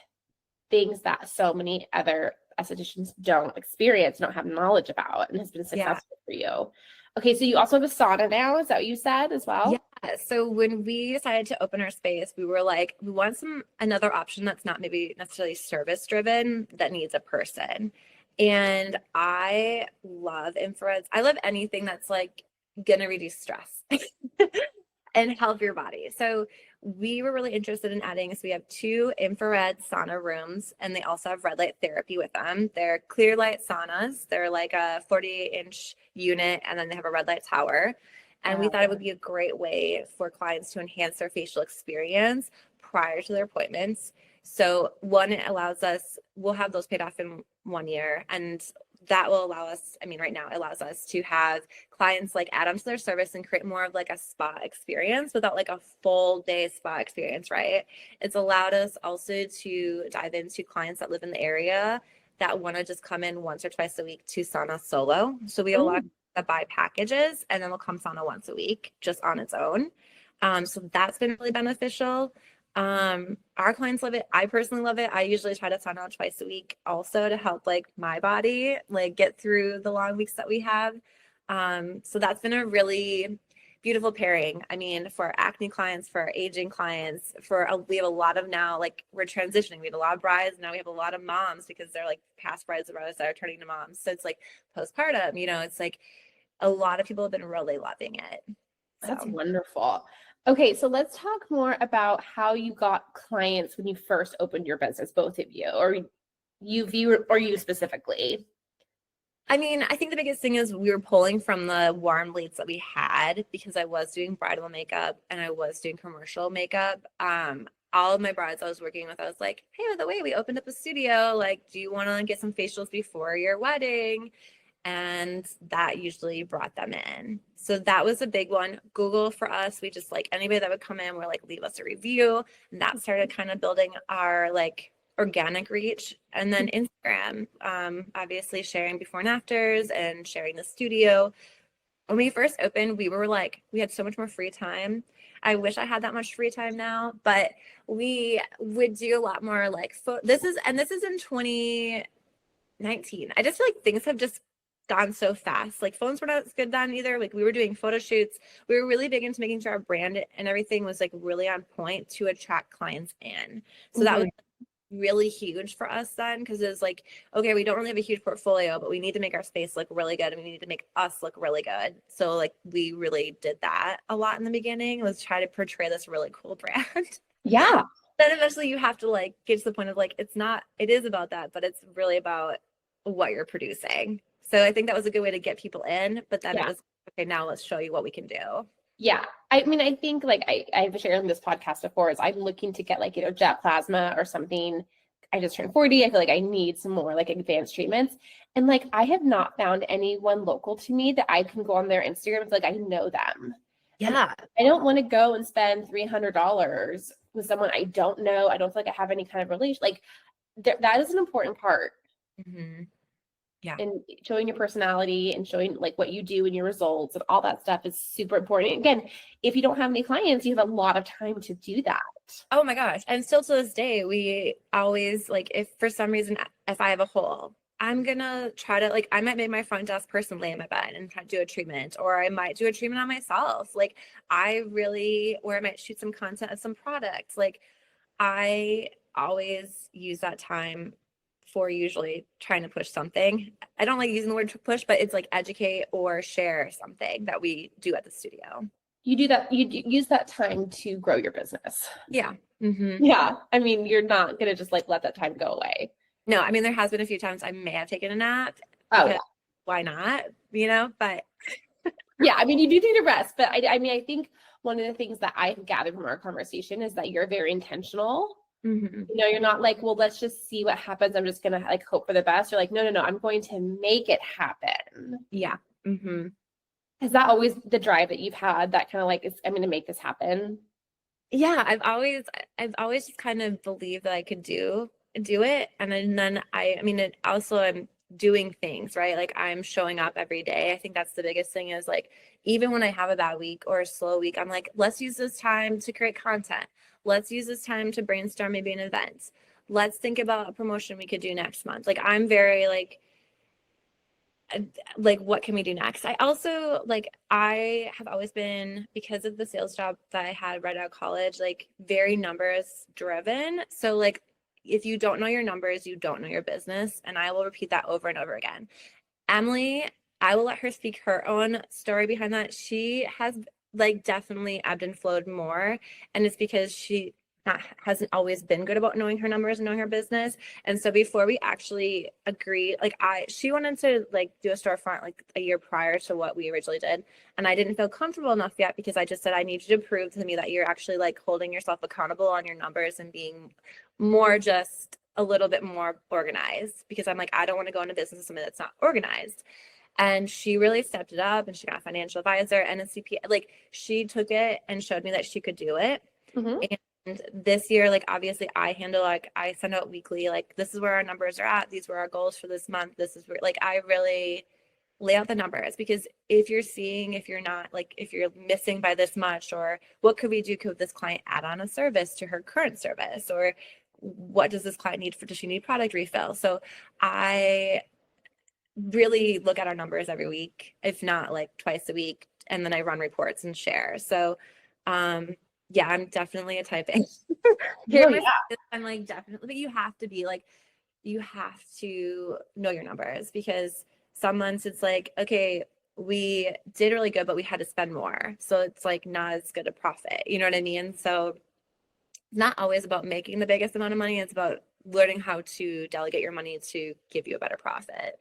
things that so many other estheticians don't experience, don't have knowledge about, and has been successful for you. Okay, so you also have a sauna now, is that what you said as well?
Yeah. So when we decided to open our space, we were like, we want another option that's not maybe necessarily service driven, that needs a person. And I love infrareds. I love anything that's like gonna reduce stress and help your body. So we were really interested in adding, so we have 2 infrared sauna rooms, and they also have red light therapy with them. They're clear light saunas. They're like a 48-inch unit, and then they have a red light tower. And we thought it would be a great way for clients to enhance their facial experience prior to their appointments. So one, it allows us, we'll have those paid off in 1 year, and that will allow us, I mean, right now it allows us to have clients like add on to their service and create more of like a spa experience without like a full day spa experience, right? It's allowed us also to dive into clients that live in the area that want to just come in once or twice a week to sauna solo. So we have a lot that buy packages, and then they'll come sauna once a week just on its own. So that's been really beneficial. Our clients love it. I personally love it. I usually try to sauna twice a week also to help like my body like get through the long weeks that we have. So that's been a really beautiful pairing. I mean, for our acne clients, for our aging clients, we have a lot of now, like we're transitioning. We have a lot of brides. Now we have a lot of moms because they're like past brides of ours that are turning to moms. So it's like postpartum, it's like a lot of people have been really loving it.
That's wonderful. Okay, so let's talk more about how you got clients when you first opened your business, both of you, or you specifically.
I mean, I think the biggest thing is we were pulling from the warm leads that we had, because I was doing bridal makeup and I was doing commercial makeup. All of my brides I was working with, I was like, hey, by the way, we opened up a studio. Like, do you want to get some facials before your wedding? And that usually brought them in. So that was a big one. Google for us, we just like anybody that would come in, we're like, leave us a review. And that started kind of building our like organic reach. And then Instagram, obviously sharing before and afters and sharing the studio. When we first opened, we were like, we had so much more free time. I wish I had that much free time now, but we would do a lot more like, this is in 2019. I just feel like things have just gone so fast. Like phones were not as good then either. Like we were doing photo shoots. We were really big into making sure our brand and everything was like really on point to attract clients in. So that was really huge for us then, because it was like, okay, we don't really have a huge portfolio, but we need to make our space look really good, and we need to make us look really good. So like we really did that a lot in the beginning, was try to portray this really cool brand.
Yeah.
Then eventually you have to like get to the point of like, it is about that, but it's really about what you're producing. So I think that was a good way to get people in, but then it was, okay, now let's show you what we can do.
Yeah. I mean, I think like I've shared on this podcast before, is I'm looking to get like, jet plasma or something. I just turned 40. I feel like I need some more like advanced treatments. And like, I have not found anyone local to me that I can go on their Instagram and feel like I know them.
Yeah.
And I don't want to go and spend $300 with someone I don't know. I don't feel like I have any kind of relation. Like that is an important part.
Mm-hmm. Yeah.
And showing your personality and showing like what you do and your results and all that stuff is super important. Again, if you don't have any clients, you have a lot of time to do that.
Oh my gosh. And still to this day, we always like, if for some reason, if I have a hole, I'm gonna try to like, I might make my front desk person lay in my bed and try to do a treatment, or I might do a treatment on myself. Like or I might shoot some content of some products. Like I always use that time for usually trying to push something. I don't like using the word to push, but it's like educate or share something that we do at the studio.
You do that, use that time to grow your business.
Yeah. Mm-hmm.
Yeah. I mean, you're not going to just like let that time go away.
No, I mean, there has been a few times I may have taken a nap
Oh,
because
yeah.
why not? But
Yeah. I mean, you do need to rest, but I mean, I think one of the things that I've gathered from our conversation is that you're very intentional.
mm-hmm.
You're not like, well, let's just see what happens. I'm just going to like hope for the best. You're like, no, I'm going to make it happen.
Yeah. Mm-hmm.
Is that always the drive that you've had, that kind of like, I'm going to make this happen?
Yeah, I've always just kind of believed that I could do it. And then I mean, it also I'm doing things, right? Like I'm showing up every day. I think that's the biggest thing is like, even when I have a bad week or a slow week, I'm like, let's use this time to create content. Let's use this time to brainstorm maybe an event. Let's think about a promotion we could do next month. Like I'm very like what can we do next? I also like I have always been, because of the sales job that I had right out of college, like very numbers driven. So like if you don't know your numbers, you don't know your business. And I will repeat that over and over again. Emily, I will let her speak her own story behind that. She has like definitely ebbed and flowed more. And it's because she hasn't always been good about knowing her numbers and knowing her business. And so before we actually agreed, like she wanted to like do a storefront like a year prior to what we originally did. And I didn't feel comfortable enough yet because I just said, I need you to prove to me that you're actually like holding yourself accountable on your numbers and being more just a little bit more organized, because I'm like, I don't want to go into business with somebody that's not organized. And she really stepped it up, and she got a financial advisor and a CPA. Like she took it and showed me that she could do it.
Mm-hmm.
And this year, like obviously I handle, like I send out weekly, like this is where our numbers are at. These were our goals for this month. This is where like I really lay out the numbers, because if you're not like, if you're missing by this much, or what could we do? Could this client add on a service to her current service? Or what does this client need does she need product refill? So I really look at our numbers every week, if not like twice a week. And then I run reports and share. So, yeah, I'm definitely a type A.
Oh, yeah.
I'm like, definitely, but you have to be like, you have to know your numbers, because some months it's like, okay, we did really good, but we had to spend more. So it's like not as good a profit. You know what I mean? So it's not always about making the biggest amount of money. It's about learning how to delegate your money to give you a better profit.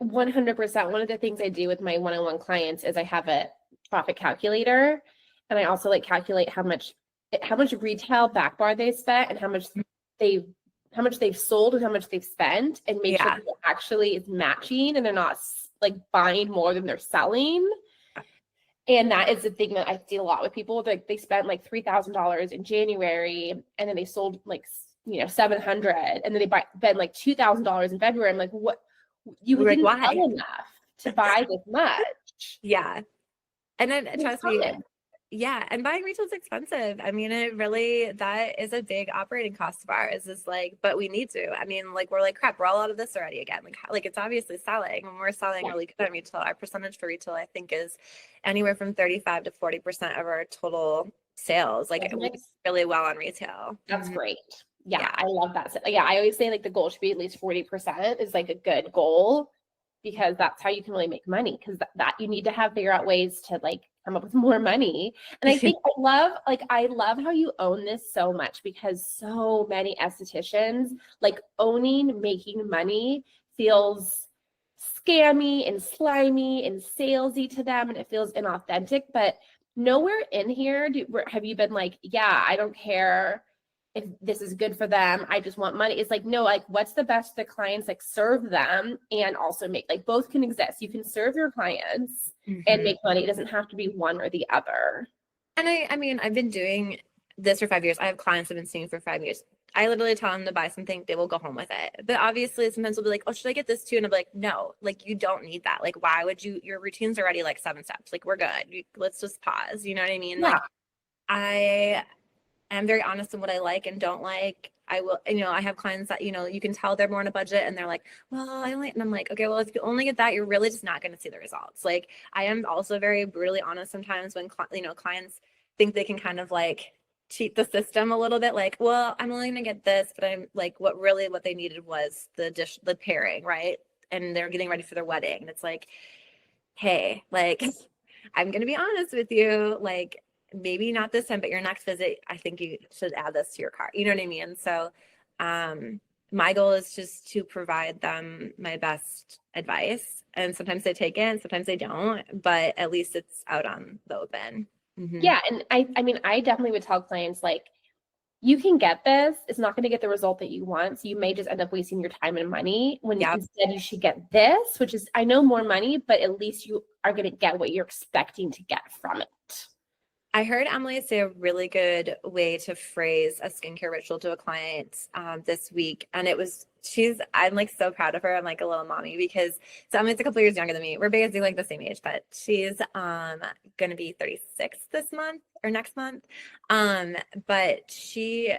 100%. One of the things I do with my one-on-one clients is I have a profit calculator, and I also like calculate how much retail back bar they spent and how much they've sold and how much they've spent, and make sure
Yeah.
that it actually is matching and they're not like buying more than they're selling. And that is the thing that I see a lot with people. Like they spent like $3,000 in January, and then they sold like 700, and then they spent like $2,000 in February. I'm like, what? You
We're like,
didn't
why?
sell enough to buy this much.
Yeah. And then
It's
trust me,
time.
yeah. And buying retail is expensive. I mean, that is a big operating cost of ours, is like, but we need to. I mean, like, we're like, crap, we're all out of this already again. Like it's obviously selling. When we're selling
Yeah.
really good on retail, our percentage for retail, I think, is anywhere from 35 to 40% of our total sales. Like we do really well on retail.
That's
Mhm.
great. Yeah,
Yeah.
I love that. Yeah, I always say like the goal should be at least 40% is like a good goal, because that's how you can really make money, because that you need to figure out ways to like come up with more money. And I think I love how you own this so much, because so many estheticians like owning making money feels scammy and slimy and salesy to them, and it feels inauthentic. But nowhere in here have you been like, yeah, I don't care if this is good for them, I just want money. It's like, no, like what's the best for the clients, like serve them and also make, like both can exist. You can serve your clients and make money. It doesn't have to be one or the other.
And I mean, I've been doing this for 5 years. I have clients I've been seeing for 5 years. I literally tell them to buy something, they will go home with it. But obviously sometimes they'll be like, oh, should I get this too? And I'll be like, no, like you don't need that. Like, why would you, your routine's already like 7 steps. Like we're good. Let's just pause. You know what I mean?
Yeah.
Like I am very honest in what I like and don't like. I will, I have clients that, you can tell they're more on a budget and they're like, well, and I'm like, okay, well, if you only get that, you're really just not going to see the results. Like I am also very brutally honest sometimes when, clients think they can kind of like cheat the system a little bit. Like, well, I'm only going to get this, but I'm like, what they needed was the pairing. Right. And they're getting ready for their wedding. And it's like, hey, like, I'm going to be honest with you. Like, maybe not this time, but your next visit, I think you should add this to your cart. You know what I mean? So, my goal is just to provide them my best advice. And sometimes they take it and sometimes they don't, but at least it's out on the open. Mm-hmm.
Yeah. And I mean, I definitely would tell clients like, you can get this. It's not going to get the result that you want. So you may just end up wasting your time and money when instead you should get this, which is, I know, more money, but at least you are going to get what you're expecting to get from it.
I heard Emily say a really good way to phrase a skincare ritual to a client this week. And I'm like so proud of her. I'm like a little mommy because so Emily's a couple years younger than me. We're basically like the same age, but she's going to be 36 this month or next month. But she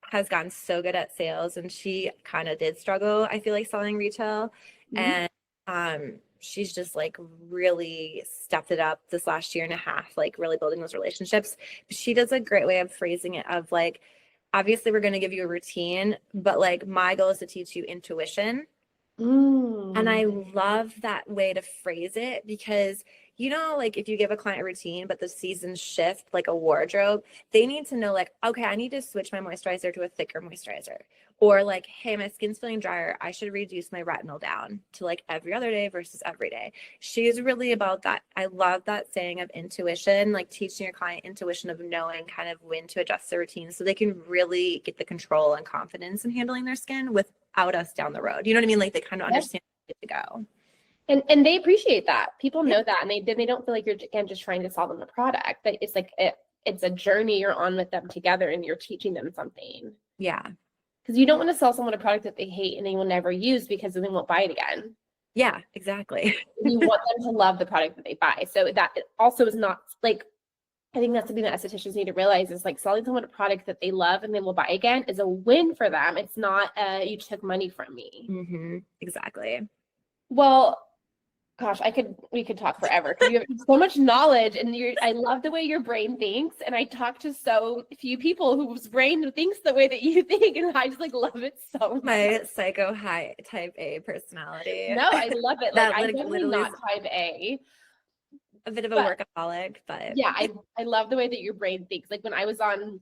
has gotten so good at sales and she kind of did struggle, I feel like, selling retail. Mm-hmm. And she's just like really stepped it up this last year and a half, like really building those relationships. But she does a great way of phrasing it of like, obviously we're going to give you a routine, but like my goal is to teach you intuition. And I love that way to phrase it because, like if you give a client a routine, but the seasons shift like a wardrobe, they need to know like, okay, I need to switch my moisturizer to a thicker moisturizer. Or like, hey, my skin's feeling drier. I should reduce my retinol down to like every other day versus every day. She's really about that. I love that saying of intuition, like teaching your client intuition of knowing kind of when to adjust their routine so they can really get the control and confidence in handling their skin without us down the road. You know what I mean? Like they kind of understand where to go.
And they appreciate that. People know that, and they don't feel like you're again just trying to sell them a product. That it's like it's a journey you're on with them together, and you're teaching them something.
Yeah,
because you don't want to sell someone a product that they hate and they will never use because then they won't buy it again.
Yeah, exactly.
You want them to love the product that they buy. So that also is not like, I think that's something that estheticians need to realize is like selling someone a product that they love and they will buy again is a win for them. It's not you took money from me.
Mm-hmm. Exactly.
Well, gosh, we could talk forever because you have so much knowledge and I love the way your brain thinks. And I talk to so few people whose brain thinks the way that you think. And I just like love it so much.
My psycho high type A personality.
No, I love it. Like I'm definitely not type A.
A bit of a workaholic, but
yeah, I love the way that your brain thinks. Like when I was on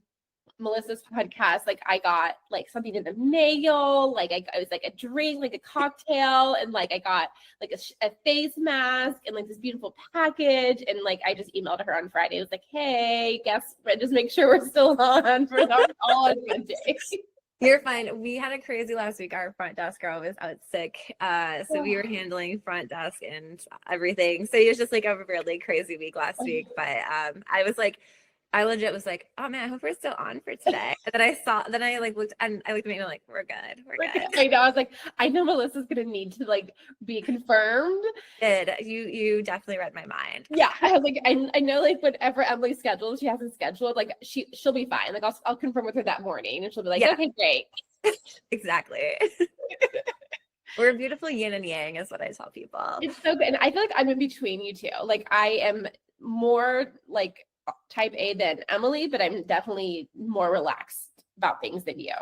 Melissa's podcast, like I got like something in the mail, like I was like a drink, like a cocktail, and like I got like a face mask and like this beautiful package, and like I just emailed her on Friday. It was like, hey, just make sure we're still on for all on Monday.
You're fine. We had a crazy last week. Our front desk girl was out sick. So we were handling front desk and everything. So it was just like a really crazy week last week. But I legit was like, oh man, I hope we're still on for today. And then I looked at me and I'm like, we're good.
I know. I was like, I know Melissa's gonna need to like be confirmed.
You definitely read my mind.
Yeah. I was like, I know like whenever Emily schedules, she hasn't scheduled, like she'll be fine. Like I'll confirm with her that morning and she'll be like, okay, great.
Exactly. We're beautiful yin and yang is what I tell people.
It's so good. And I feel like I'm in between you two. Like I am more like type A than Emily, but I'm definitely more relaxed about things than you.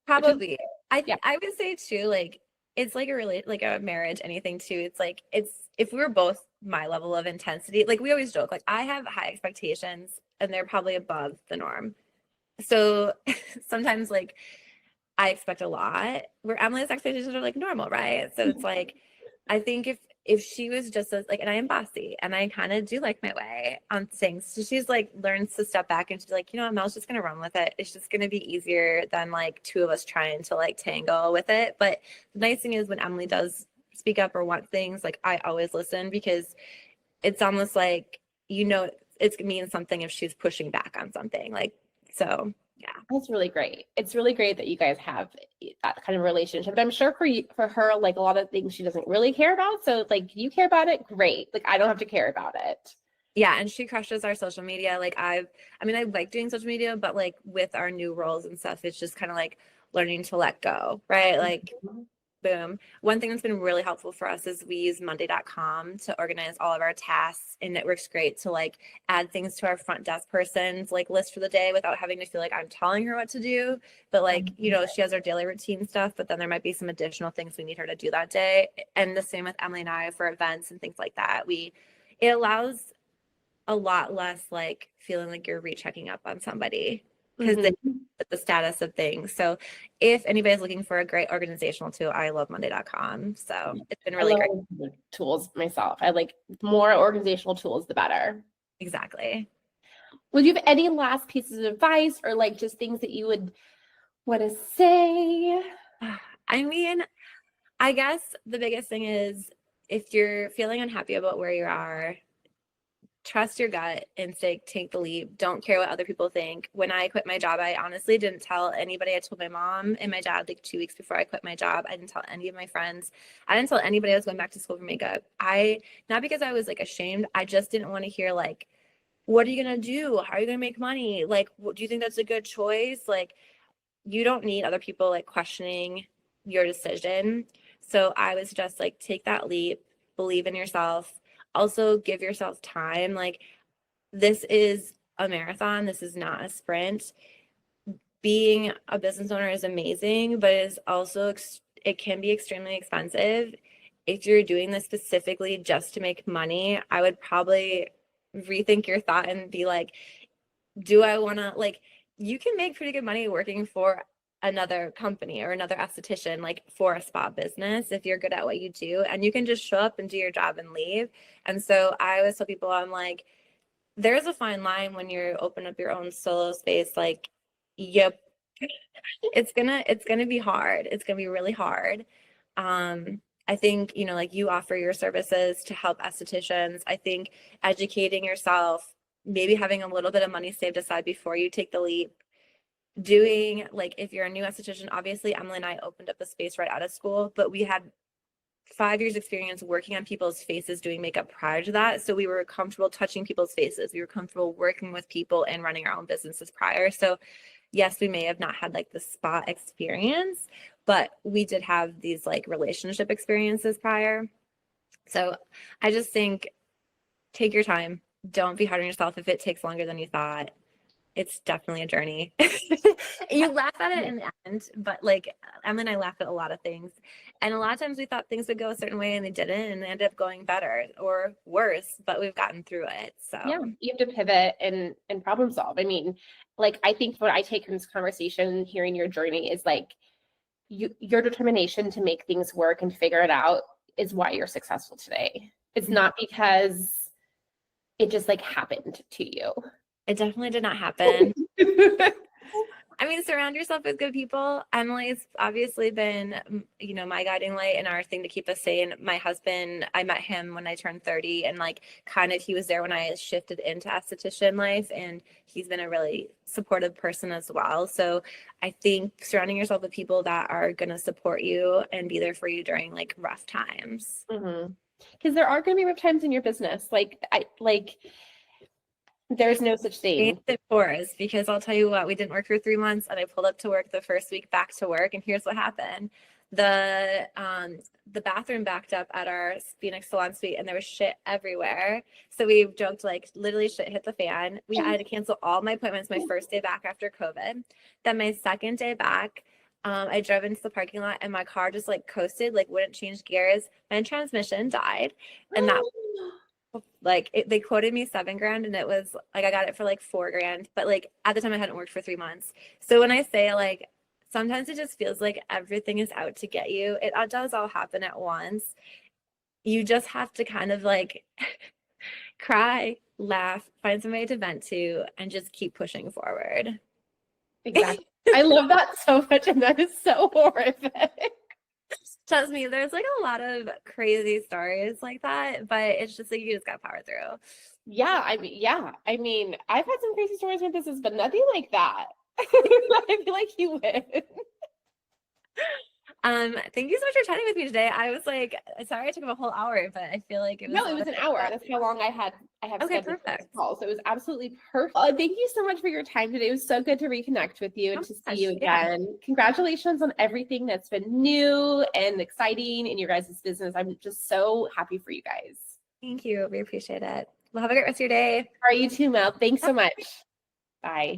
Probably. I would say too, like it's like a marriage, anything too. It's like if we were both my level of intensity, like we always joke, like I have high expectations and they're probably above the norm. So sometimes like I expect a lot where Emily's expectations are like normal, right? So it's like I think if she was just as like, and I am bossy and I kind of do like my way on things. So she's like learns to step back and she's like, you know what, Mel's just going to run with it. It's just going to be easier than like two of us trying to like tangle with it. But the nice thing is when Emily does speak up or want things, like I always listen because it's almost like, it means something if she's pushing back on something. Like, so Yeah.
That's really great. It's really great that you guys have that kind of relationship. But I'm sure for you, for her, like a lot of things she doesn't really care about. So like you care about it, great. Like I don't have to care about it.
Yeah, and she crushes our social media. Like I mean, I like doing social media, but like with our new roles and stuff, it's just kind of like learning to let go, right? Like
Mhm.
boom. One thing that's been really helpful for us is we use monday.com to organize all of our tasks, and it works great to like add things to our front desk person's like list for the day without having to feel like I'm telling her what to do. But like, you know, she has our daily routine stuff, but then there might be some additional things we need her to do that day. And the same with Emily and I for events and things like that. It allows a lot less like feeling like you're rechecking up on somebody because they
Mhm.
the status of things. So if anybody's looking for a great organizational tool, I love monday.com. So it's been
I
really
love
great.
tools myself. I like more organizational tools, the better.
Exactly.
Would you have any last pieces of advice or like just things that you would want to say?
I mean, I guess the biggest thing is if you're feeling unhappy about where you are, trust your gut instinct, take the leap. Don't care what other people think. When I quit my job, I honestly didn't tell anybody. I told my mom and my dad like 2 weeks before I quit my job. I didn't tell any of my friends. I didn't tell anybody I was going back to school for makeup. Not because I was like ashamed, I just didn't want to hear like, what are you going to do? How are you going to make money? Like, do you think that's a good choice? Like, you don't need other people like questioning your decision. So I was just like, take that leap, believe in yourself. Also, give yourself time. Like, this is a marathon. This is not a sprint. Being a business owner is amazing, but it is also it can be extremely expensive. If you're doing this specifically just to make money, I would probably rethink your thought and be like, do I want to like you can make pretty good money working for another company or another esthetician like for a spa business if you're good at what you do, and you can just show up and do your job and leave. And so I always tell people, I'm like, there's a fine line when you open up your own solo space. Like, yep, it's gonna be hard. It's gonna be really hard. I think, you know, like you offer your services to help estheticians. I think educating yourself, maybe having a little bit of money saved aside before you take the leap. Doing like if you're a new esthetician, obviously Emily and I opened up a space right out of school, but we had 5 years experience working on people's faces doing makeup prior to that. So we were comfortable touching people's faces. We were comfortable working with people and running our own businesses prior. So yes, we may have not had like the spa experience, but we did have these like relationship experiences prior. So I just think take your time. Don't be hard on yourself if it takes longer than you thought. It's definitely a journey. You laugh at it in the end, but like Emily and I laugh at a lot of things. And a lot of times we thought things would go a certain way and they didn't, and they ended up going better or worse, but we've gotten through it.
Yeah,
So
you have to pivot and problem solve. I mean, like I think what I take from this conversation, hearing your journey, is like your determination to make things work and figure it out is why you're successful today. It's not because it just like happened to you.
it definitely did not happen. I mean, surround yourself with good people. Emily's obviously been, you know, my guiding light and our thing to keep us sane. My husband, I met him when I turned 30, and like kind of he was there when I shifted into esthetician life, and he's been a really supportive person as well. So I think surrounding yourself with people that are going to support you and be there for you during like rough times.
Mhm. Because there are going to be rough times in your business. There's no such
And
thing.
it for us, because I'll tell you what, we didn't work for 3 months, and I pulled up to work the first week back to work, and here's what happened. The bathroom backed up at our Phoenix salon suite, and there was shit everywhere. So we joked like literally shit hit the fan. We had to cancel all my appointments my first day back after COVID. Then my second day back, I drove into the parking lot and my car just like coasted, like wouldn't change gears. My transmission died, and that like they quoted me 7 grand, and it was like I got it for like 4 grand, but like at the time I hadn't worked for 3 months. So when I say like sometimes it just feels like everything is out to get you, it does all happen at once. You just have to kind of like cry, laugh, find somebody to vent to, and just keep pushing forward.
Exactly. I love that so much, and that is so horrific.
Trust me, there's like a lot of crazy stories like that, but it's just like you just got to power through.
Yeah, I mean, I've had some crazy stories with business, but nothing like that. I feel like you would.
Thank you so much for chatting with me today. I was like, sorry I took up a whole hour, but I feel like it was
No,
a
it
lot
was
of
an
fun.
hour. That's how long I have
Okay,
scheduled for this
perfect.
call. So it was absolutely perfect. Thank you so much for your time today. It was so good to reconnect with you and
Oh
to see
my
you
gosh, yeah.
again. Congratulations on everything that's been new and exciting in your guys' business. I'm just so happy for you guys.
Thank you. We appreciate it. Well, have a great rest of your day.
All right, you too, Mel. Thanks so much. Bye.